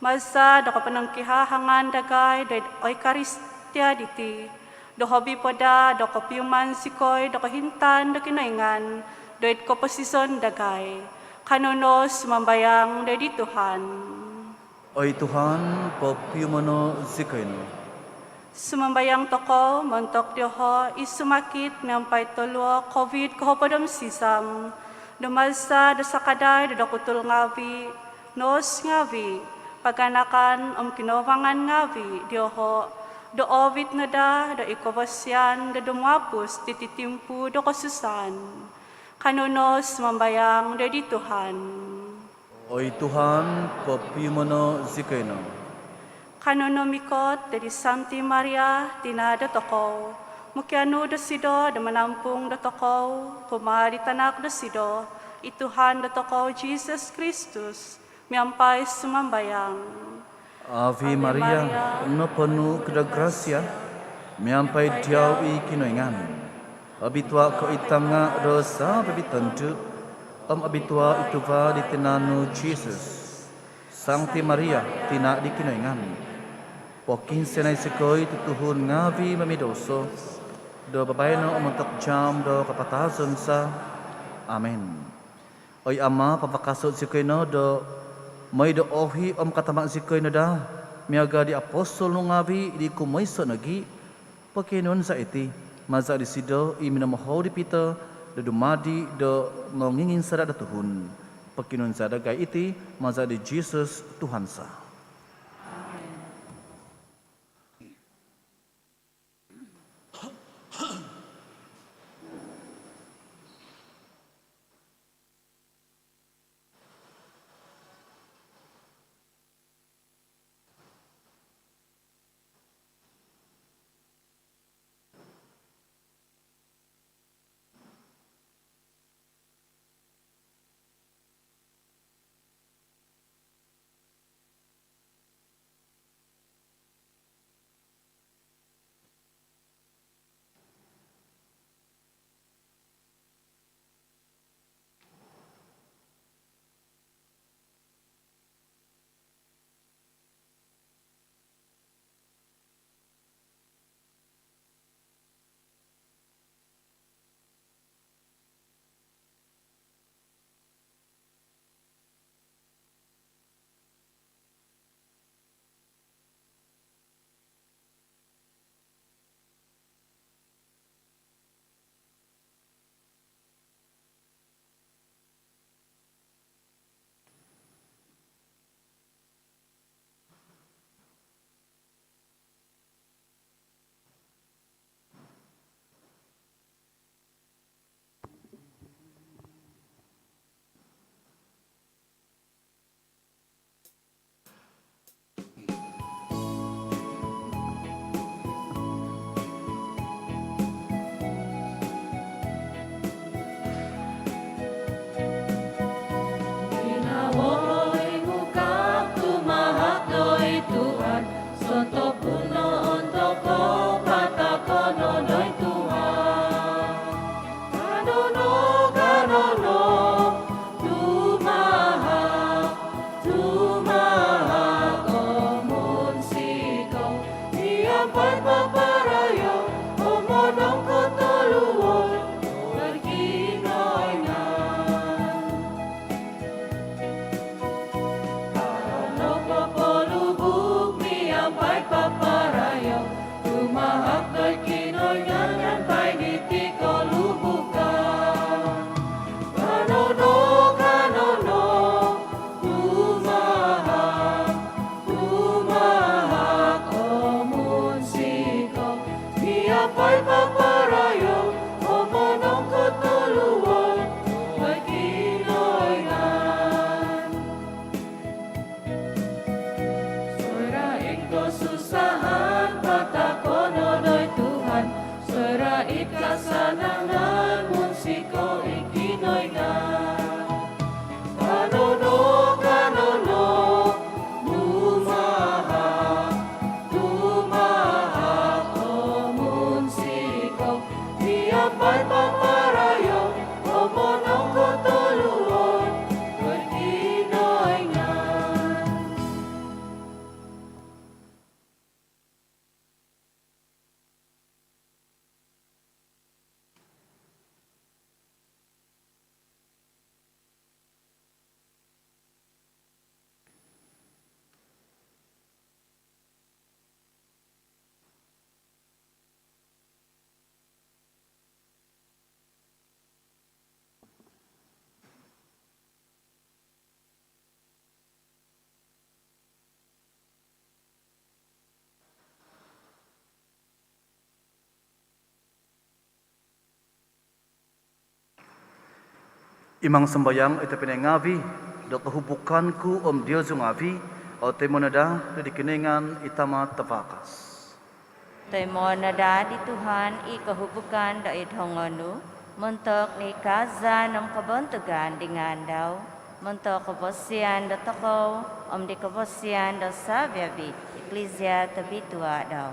Masa da kapanangkihahangan dagay da Eucharistia diti, do hobi pada do kopiuman sikoy do kahintan do kinaingan, do it koposison dagay. Kanonos mambayang da di Tuhan. Oy Tuhan popiumano zikoino. Sumambayang toko, montok dioho, isumakit ngampay tolo, COVID kahopodom sisam, dumasa do sakaday do kutul ngavi, nos ngavi, paganakan kinawangan ngavi, dioho, do ovit na da, do ikobasyan, do dumapus, tititimpu, do kasusan. Kanonos mambayang da di Tuhan. Oy Tuhan popiumano zikoino. Kanonomikot dari Santi Maria tina da tokow, mukianu da sido da manampung da tokow, pumari tanak da sido, ituhan da tokow Jesus Kristus, miampay sumambayang. Ave Maria, no penuh kedagracia, miampai diau i kinoingan. Abitua ko itanga dosa babitantu, abitua itu va di tenanu Jesus. Sancti Maria, tina di kinoingan. Pokin senai sekoi tutuhun ngavi mamidoso, do babayno untuk jam do kapatazon sa. Amen. Oi ama papakasot sikoino do may do ohi katamak sikoino da miaga di apostol no ngavi di kumaiso nagi pakinon sa iti maza di sido i minamahaw di pita do dumadi do mangingin sada da tuhun pakinon sa dagay iti maza di Jesus Tuhan sa. pagpaparayo, o monong katuluan, nagkinoynan. Ano papalubog niya pagpaparayo, tumahak nagkinoynan, yan pa'y niti kalubukan. Kanono, tumahak, tumahak, o munsiko, niya pa'y paparayo, o monong katuluan, nagkinoynan. Surain ko susahan, patakononoy Tuhan, surain ka sanangan, munsiko ikinoynan. Kanono, tumahak, tumahak, o munsiko, niya pa'y paparayo, o monong katuluan, nagkinoynan. Imang sembayang ito pinangavi, do kehubukanku om Dios ngavi, o temonada do dikiningan itama tapakas. Tayo nada di Tuhan i kehubukan da idhongonu, mentok ni kaza nam kabontugan dengan daw, mentok kebosian da toko, om di kebosian da sabyabi, Eklezia tabitua daw.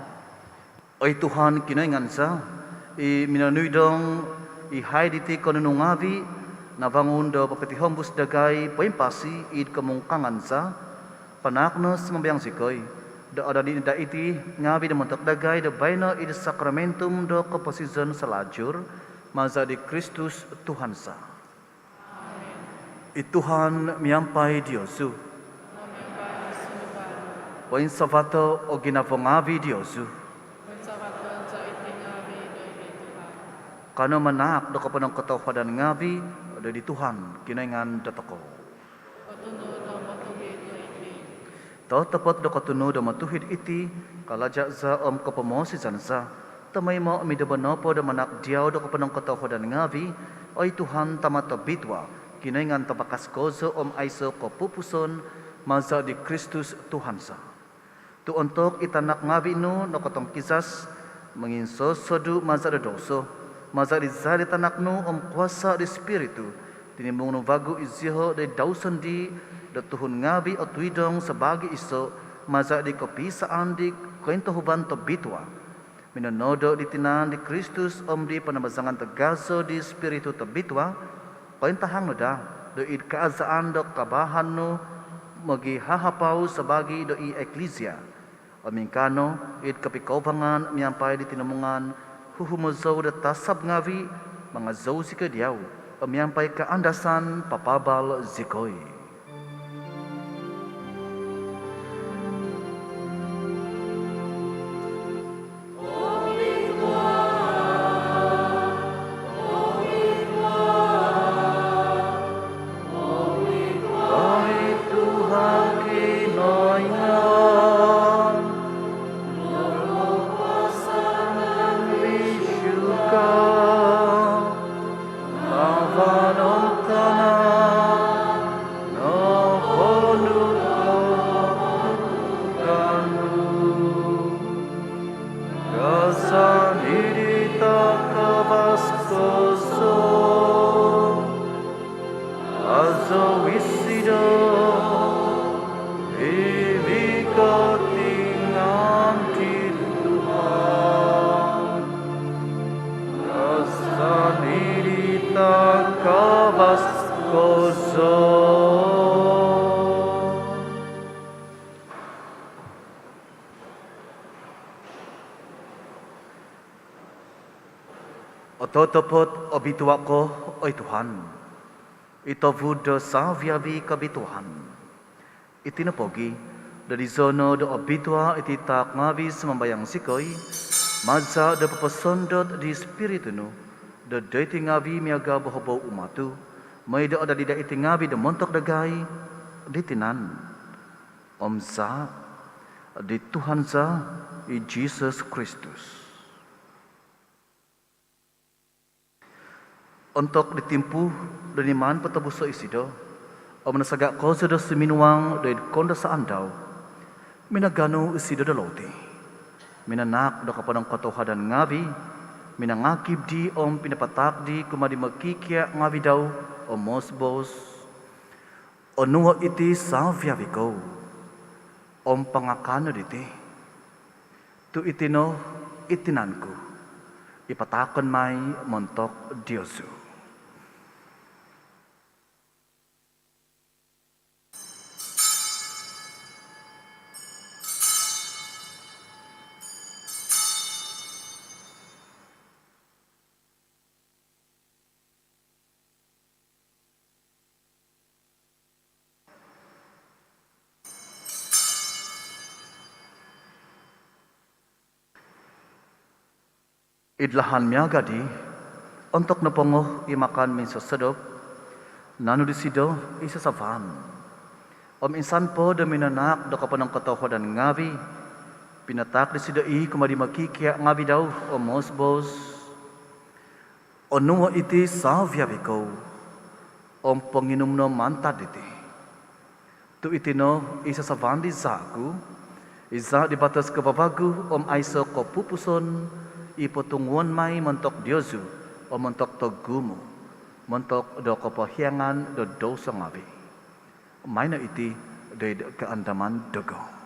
Oi Tuhan kiningan sa, i minanui dong, i hai diti konunungavi, na bangun do papeti hombus dagay paimpasi id kemungkangan sa panaknos membayang sikoy do ada di da iti ngabi da mentok dagay do baina id sakramentum do keposizon selajur maza di Kristus Tuhan sa. I Tuhan miampai Diosu. Poin savato o ginavongavi Diosu. Kano manak do kapanong katawadan ngabi dari Tuhan kinaingan datako. Tau tepat do katunu do matuhid iti kalajak za om kapamosi zansa tamay mo mi do banopo do manak diaw do kapanong katawadan ngavi oi Tuhan tamata bitwa kinaingan tabakas kozo om aiso kopupuson maza di Kristus Tuhan sa. Tu untuk itanak ngavi no katong kisas menginso sodu maza do doso maza di zari tanaknu om kuasa di spiritu tinimbung no vagu izho de dausan di da tuhun ngabi o tuidong sabagi iso maza di kopisaan di kwento huban to bitwa minanodo di tinan di Kristus om di panabazangan tagaso di spiritu to bitwa kwentahang no da do id kaazaan do kabahan no magi hahapaw sabagi do i Eklezia omingkano id kapikaubangan miampay di tinamungan huhumozaw da tasab ngavi mga zaw sika diyaw amyampay kaandasan papabal zikoy. Ototopot obitua ko, oi Tuhan. Ito vudo saviavi kabituhan. Itinapogi, dari zono do obitua ititak ngavi semambayang sikoi, maza do papasondot di spiritunu, do daiti ngavi miaga bohobo umatu, may do ada dida iti ngavi do montok dagai, ditinan. Omza, di Tuhan za, i Jesus Kristus. Untuk ditimpu dan iman petabuso isido, o menasagak ko sa dos minuang dari konda sa andaw, minagano isido daloti. Minanak do kapanang katohadan ngavi, minangakib di om pinapatak di kumadi magkikya ngavi daw o mosbos, o nuwa iti sa viaviko, om pangakano diti. Tu itino itinanku, ipatakon may montok Diyosu. Idlahan miaga di, untuk napongoh imakan min sesedop, nanu disido isa savan. Om insan po da minanak do kapanang katoho dan ngavi, pinatak disido i kumadi makikya ngavi daw o mosbos, o nuwa iti savyaviko, om panginum no mantad iti. Tu itino isa savan di zaku, isa di batas kebabagu om aiso ko pupuson, ipotunguan may mentok Diyosu o mentok togumu, mentok do kepahiangan do dosa ngabi. May na iti day keandaman dogo.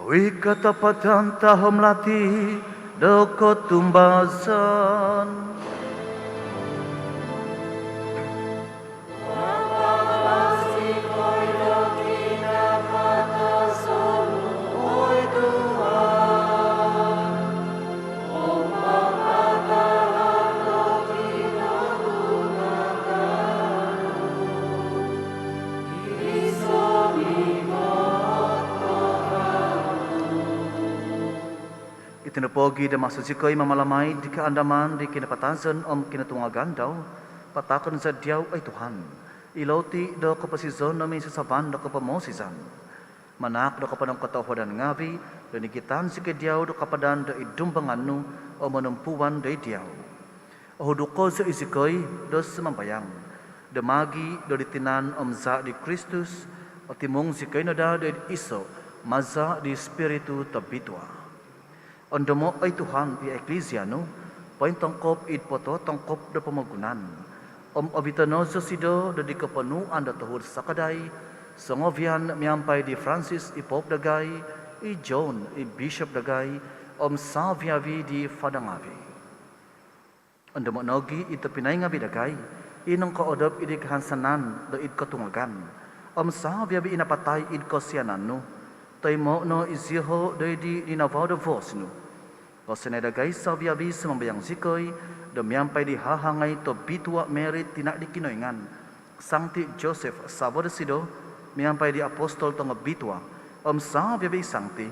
Wi katapatan tahom lati doko tumbasan. Tinapogi da masujikoy mamalamay di kaandaman di kinapatasan om kinatungagan daw patakon sa diyaw ay Tuhan. Iloti do kapasizon namin sa saban do kapamosisan. Manak do kapadang katawadan ngavi do nikitan si kediyaw do kapadan do idumbangan o manumpuan do diyaw. O huduko sa isikoy do sumambayang. Damagi do ditinan om za di Kristus o timong si kayo na da do iso maza di spiritu tabitwa. Ondamo ay Tuhan i Eklesia no, pain tangkop id poto tangkop da pamagunan. Abitano sa sido da di kapanuan da tuhod sa kaday, sa ngovian miyampay di Francis i Pope dagay, i John i Bishop dagay, saviavi di Fadangavi. Ondamo nogi ito pinay nga bidagay, inong kaodop id kahansanan da id katungagan, saviavi inapatay id kosyanan no, tay mo no iziho day di dinavaw da vos no. O sinedagay sa biyabi sa mambayang sikoy, dumyampay di hahangay to bitwa merit tinak di kinoingan. Sangti Joseph sabo da sido, miyampay di apostol to nga bitwa, sa biyabi sangti,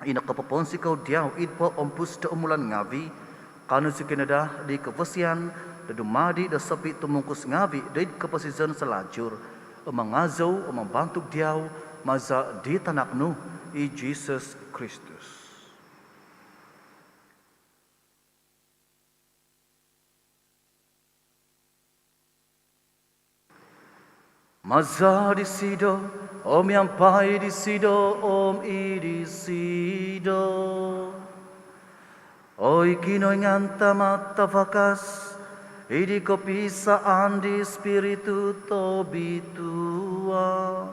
inakapapon sikaw diyaw idpo pus da umulan ngavi, kano si kinada di kapasyan, da dumadi da sapi tumungkus ngavi, da kapasizan sa lajur, mangazaw, mambantog diyaw, maza di tanak no, i Jesus Kristus. Maza di sido, yampai di sido, i di sido. Oi kinoy nganta matafakas, idi ko pisaan di spiritu to bitua.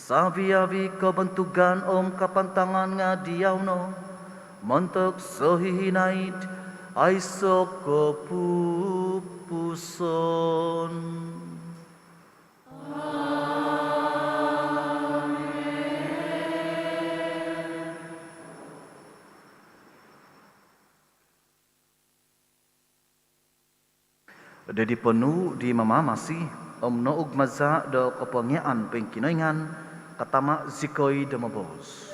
Sabi-abi kebentugan kapantangan nga diyaw no, montok sohihinaid ay so kepupuson. Dedi penuh di mamamasi noog maza do kepengian pengkinoingan katama zikoi de mabos.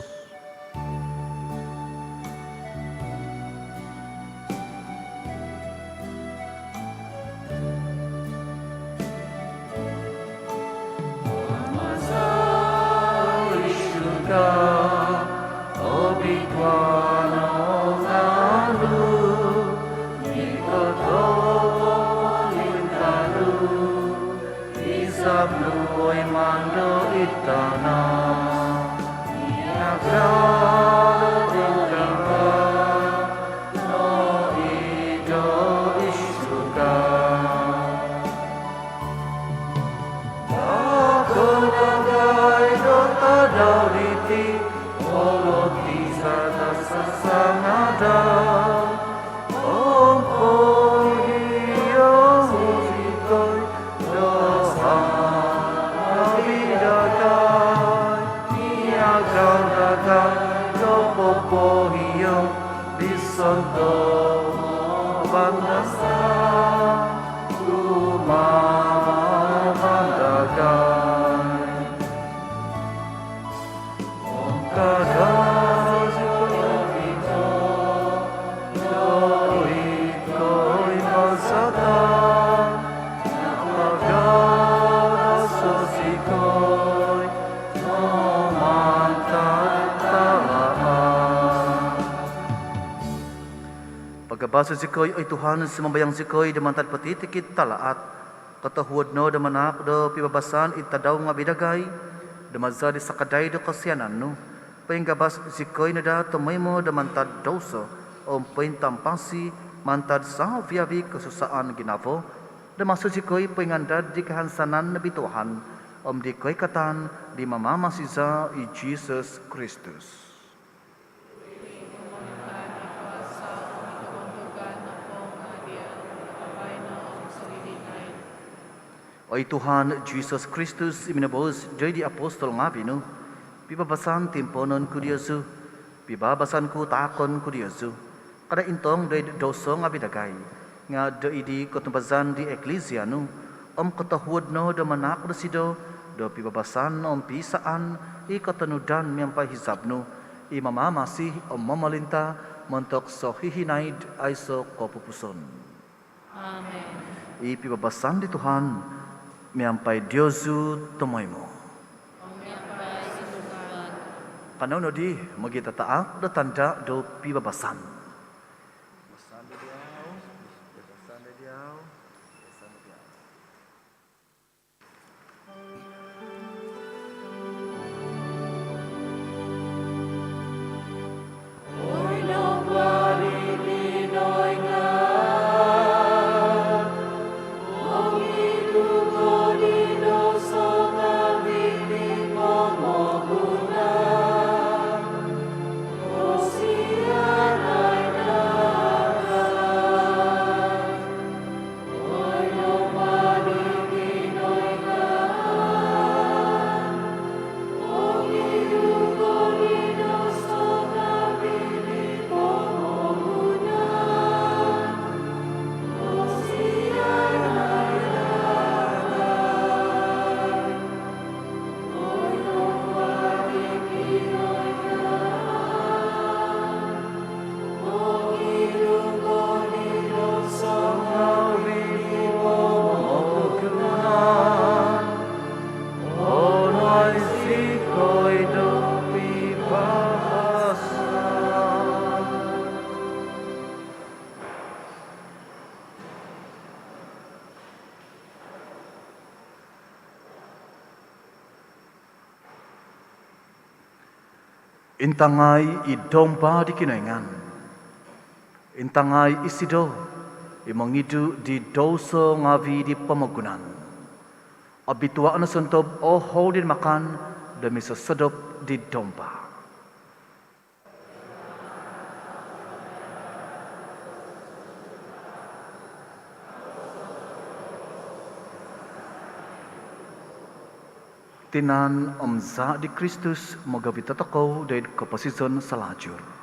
Pagkabasa zikoy ay Tuhan sumambayang zikoy damantad patitikit talaat katahuad no damanak do pibabasan itadaw nga bidagay damazad sa kaday do kasyanan no painggabas zikoy na da tumay mo damantad doso o paintampasi mantad sa viavi kasusaan ginavo damaso zikoy paingandad di kahansanan na bituhan di koy katan di mamamasiza i Jesus Christus. Oy Tuhan Jesus Kristus iminabos joy di apostol nga binu pibabasan timponon ku Diyosu pibabasan ku takon ku Diyosu kada intong doy doso nga bidagay nga doy di kotumbazan di eklesia no katahuad no do manak do sido do pibabasan pisaan katanudan miyang hisab no imamamasi mamalinta montok so hihinaid ay so kopupuson. Amen. Ipibabasan di Tuhan miampai Diyosu tumoy mo. Kanaw no di magita taak do tanda do pibabasan. Basan do diaw, basan do diaw, basan do diaw. Oy no bali Pinoy nga Intangay idomba di kinaingan. Intangay isido imangidu di doso ngavi di pamagunan. Abitua na suntob o hodin makan demi sesedap di domba. Tinan omza di Kristus moga vitatakaw dari kapasisan salajur.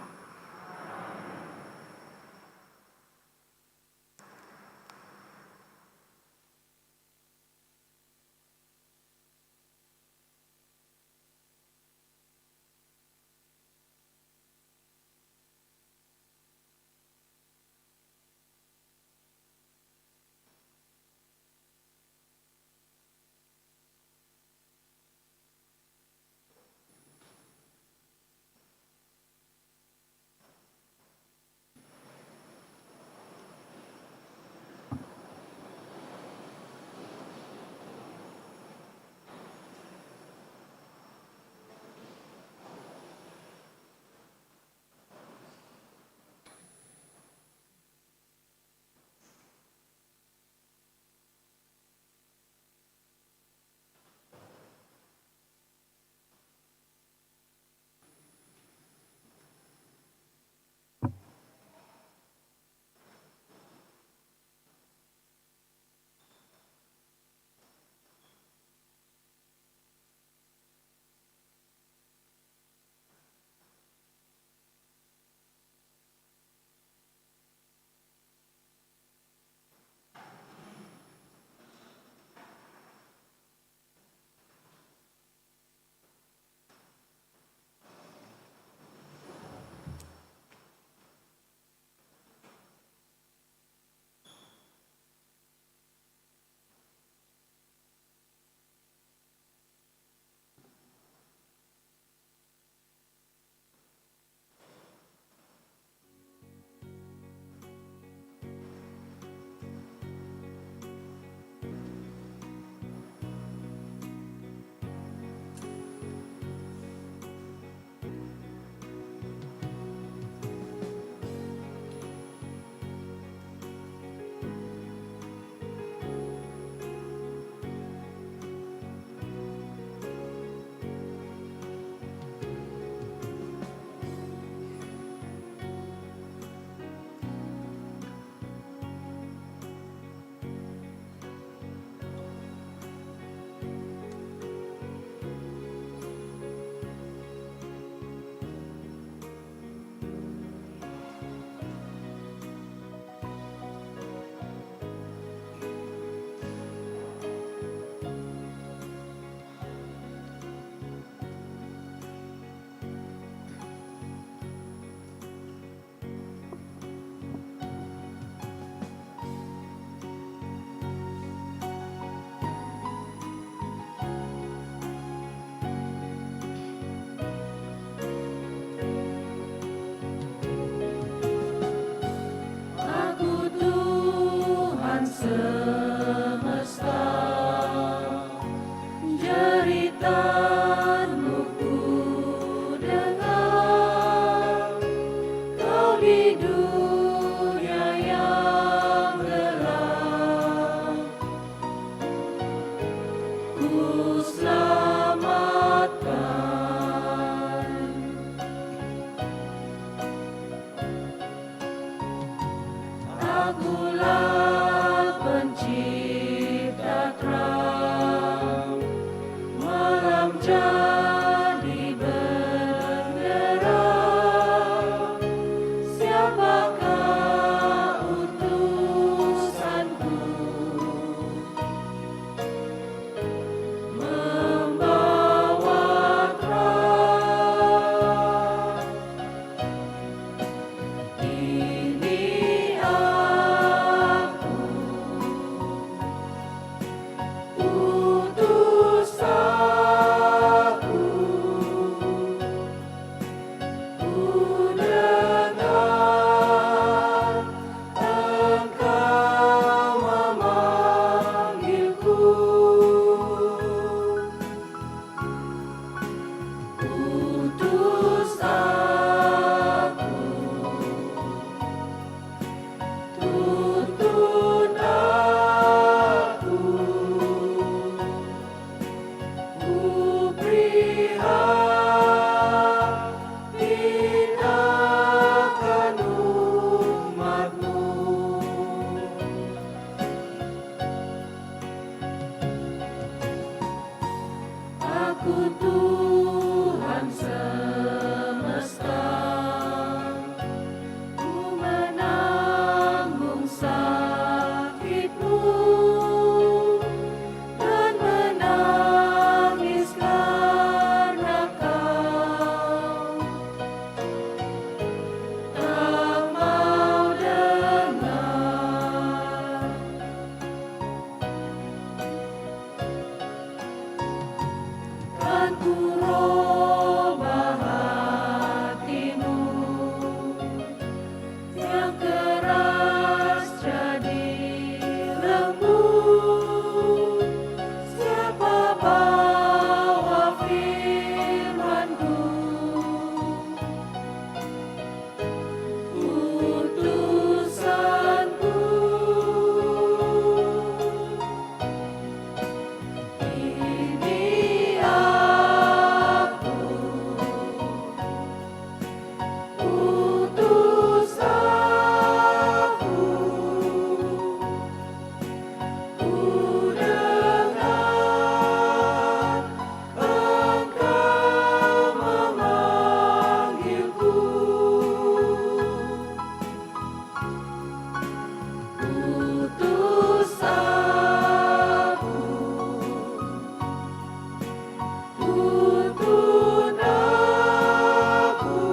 Tuntun aku,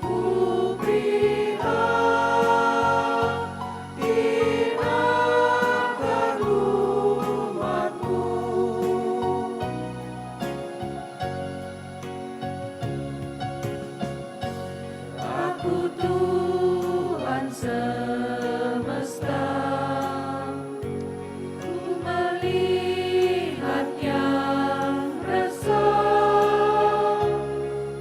ku beri hati akan umat-Mu. Aku Tuhan semesta, ku melihat yang resah,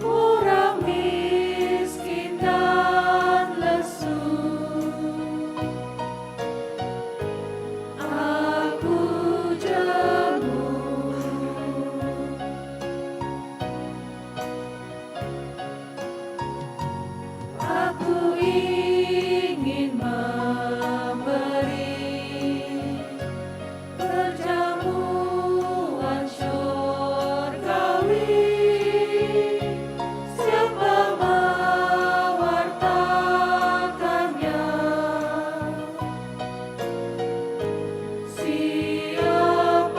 orang miskin dan lesu. Aku jenguk, aku ingin memberi perjamuan syurgawi. Siapa mewartakannya? Siapakah?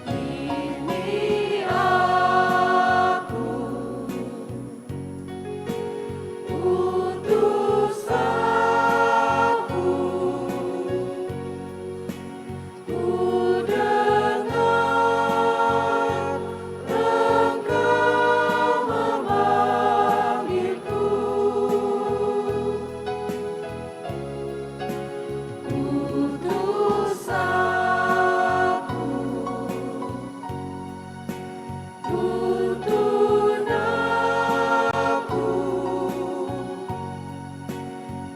Ini aku, utus aku, ku dengar Engkau memanggilku. Utus aku, tuntun aku,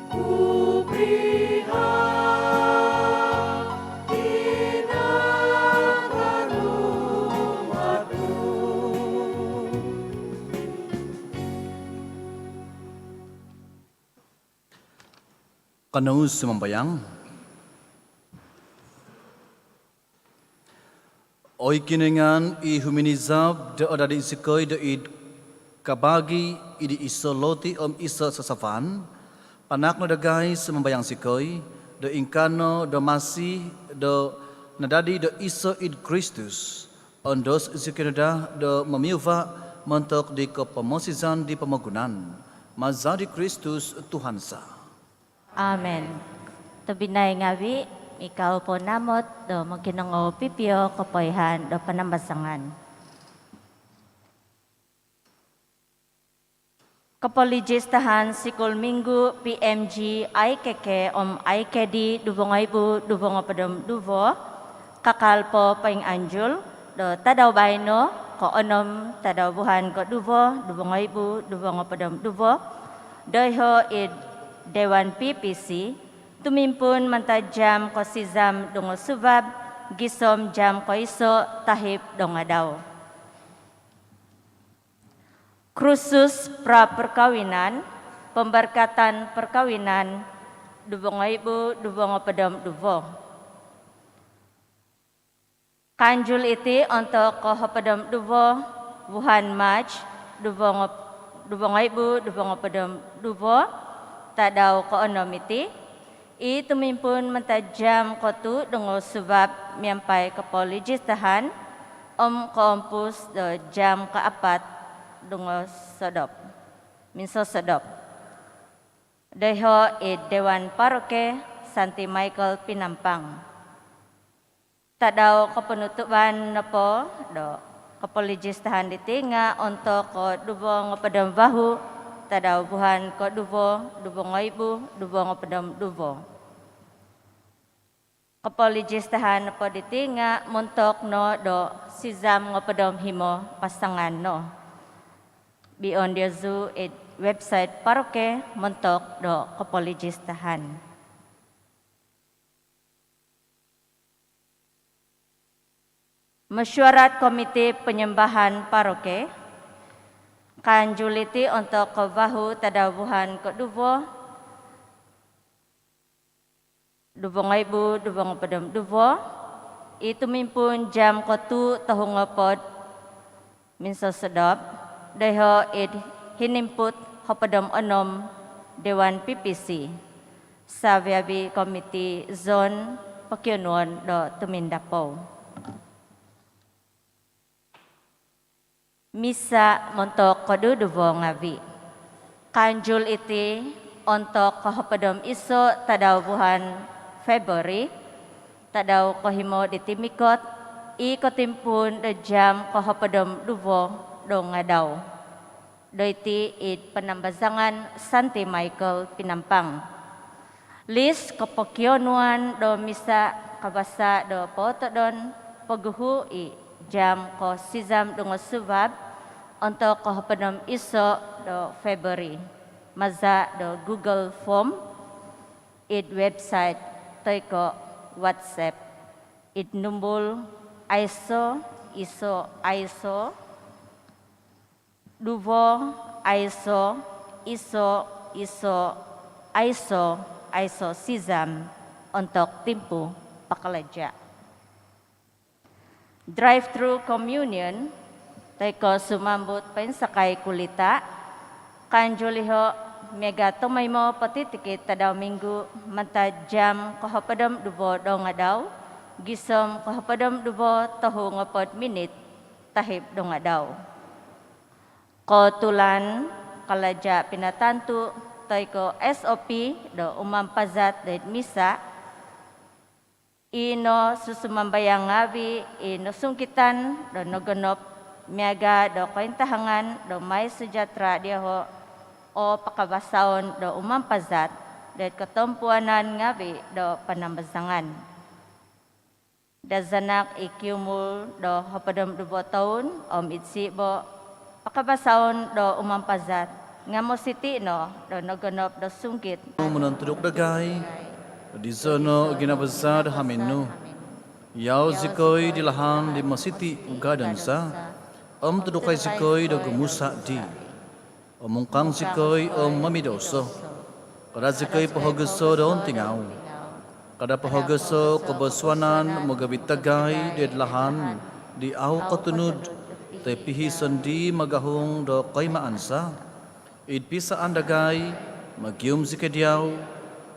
ku beri hati akan umat-Mu. Kanau semambayang. Oi kinengan I huminizab de ada di sikoi de id kabagi idi isoloti isa sasafan. Panak no dagai semambayang sikoi de ingkano de masih de nadadi de isa id Kristus. Ondos zikinada de memiuva mentok di kepemosizan di pemagunan. Mazadi Kristus Tuhansa. Amen. Tebinay ngawi, ikaw po namot, do magkinango pipio, kapoyhan, do panambasangan. Kapolijistahan sikul minggu PMG IKK IKD dubongay bu dubongo padam duvo, kakalpo paing anjul, do tadaw bayno, ko onom tadaw buhan ko duvo, dubongay bu dubongo padam duvo, doyho id Dewan PPC, tumimpun mantajam ko sizam dungo subab, gisom jam ko iso tahip dongadaw. Krusus pra perkawinan, pemberkatan perkawinan, dubongo ibu, dubongo pedom duvo. Kanjul iti untuk ko pedom duvo, buhan maj, dubongo ibu, dubongo pedom duvo, tadaw ko onomiti, itumimpun mentajam ko tu dungo subab miampay kapolijistahan, koompus do jam kaapat dungo sodop, minso sodop. Deho Dewan Paroke Santi Michael Pinampang. Tadaw kepenutupan napo do kapolijistahan ditinga untuk ko dubong padam bahu, tadaw buhan ko duvo, dubong ibu, dubong padam duvo. Kapolijistahan po ditinga muntok no do sizam ngopadom himo pasangan no. Bion Diozu website paroke muntok do kapolijistahan. Mesyuarat Komite Penyembahan Paroke kanjuliti untuk kebahu tadabuhan keduvo, dubong ibu, dubong pedem duvo, itu mimpun jam kotu tahungopod minso sedap, deho id hinimput hopedem onom Dewan PPC, sa VIB Committee Zone Pakyunwan do Tumindapo. Misa montok koduduvo ngavi. Kanjul iti ontok kahapadom iso tadaw buhan February, tadaw kohimo ditimikot, ikotimpun do jam kahapadom duvo do ngadaw. Do iti it panambazangan Santi Michael Pinampang. List kapokyonuan do misa kabasa do potodon paguhu i jam ko sizam dungo subab untuk kahapadom iso do February. Maza do Google Form, it website, toy ko WhatsApp, it numbul ISO, Duvo, ISO, Sizam, untuk timpu pakalaja. Drive-thru communion, tayo sumambut pensakay kulita, kanjuliho mega tomay mo patitikit tadaw minggu manta jam kahapadam dubo do nga daw, gisom kahapadam dubo taho nga 4 minute tahib do nga daw. Kotulan kalaja pinatantu tay ko SOP do umampazat dahil misa ino susumambayang ngavi ino sungkitan do nogonop miaga do kaintahangan do may sujatra diho o pakabasaon do umampazat dahil katumpuanan ngavi do panambazangan. Dazanak ikiumul do hapadam dubo taon itsi bo pakabasaon do umampazat nga mo siti no do naganap do sungkit. Menanturuk dagay, di sono ginabasad haminu. Yaw zikoy di lahan di masiti ugadansa, tudukay zikoy do gumusa di. Mungkang zikoy mamidoso. Kada zikoy pahogaso do tingaw. Kada pahogaso kabaswanan magabitagay di lahan di aw katunud, tay pihisan di magahong do kay maansa. Idpisa andagay, magyum zikadyaw,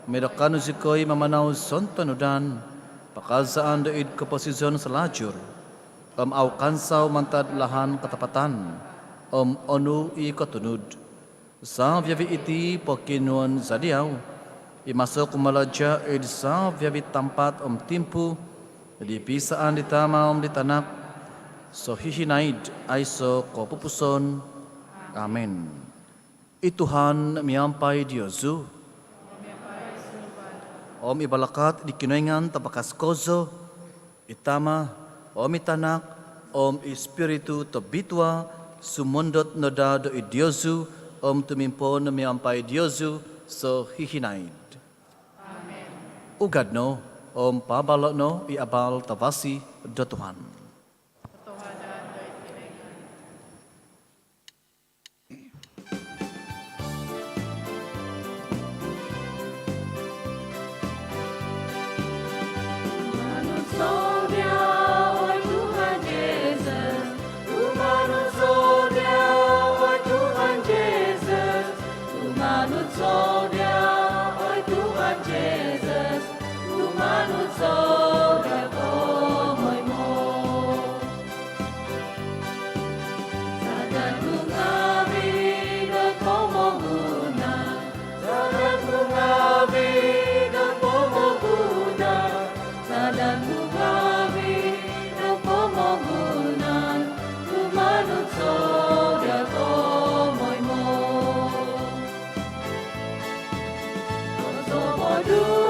medakano zikoy mamanaw sontanudan, pakazaan do id kaposisyon sa lajur, aw kansaw mantad lahan katapatan, onu i katunod. Sa vyavi iti pokinuan zadiyaw, imasok kumalaja id sa vyavi tampat timpu, di pisaan di tama ditanak, so hihinaid ay so kopupuson. Amen. Ituhan miyampay Diyosu. Ibalakat di kinoyngan tabakas kozo, itama, itanak, Espiritu tabitwa, sumundot noda do Diyosu, tumimpon miyampay Diyosu, so hihinaid. Amen. Ugad no, pabalo no, iabal tabasi do Tuhan. Do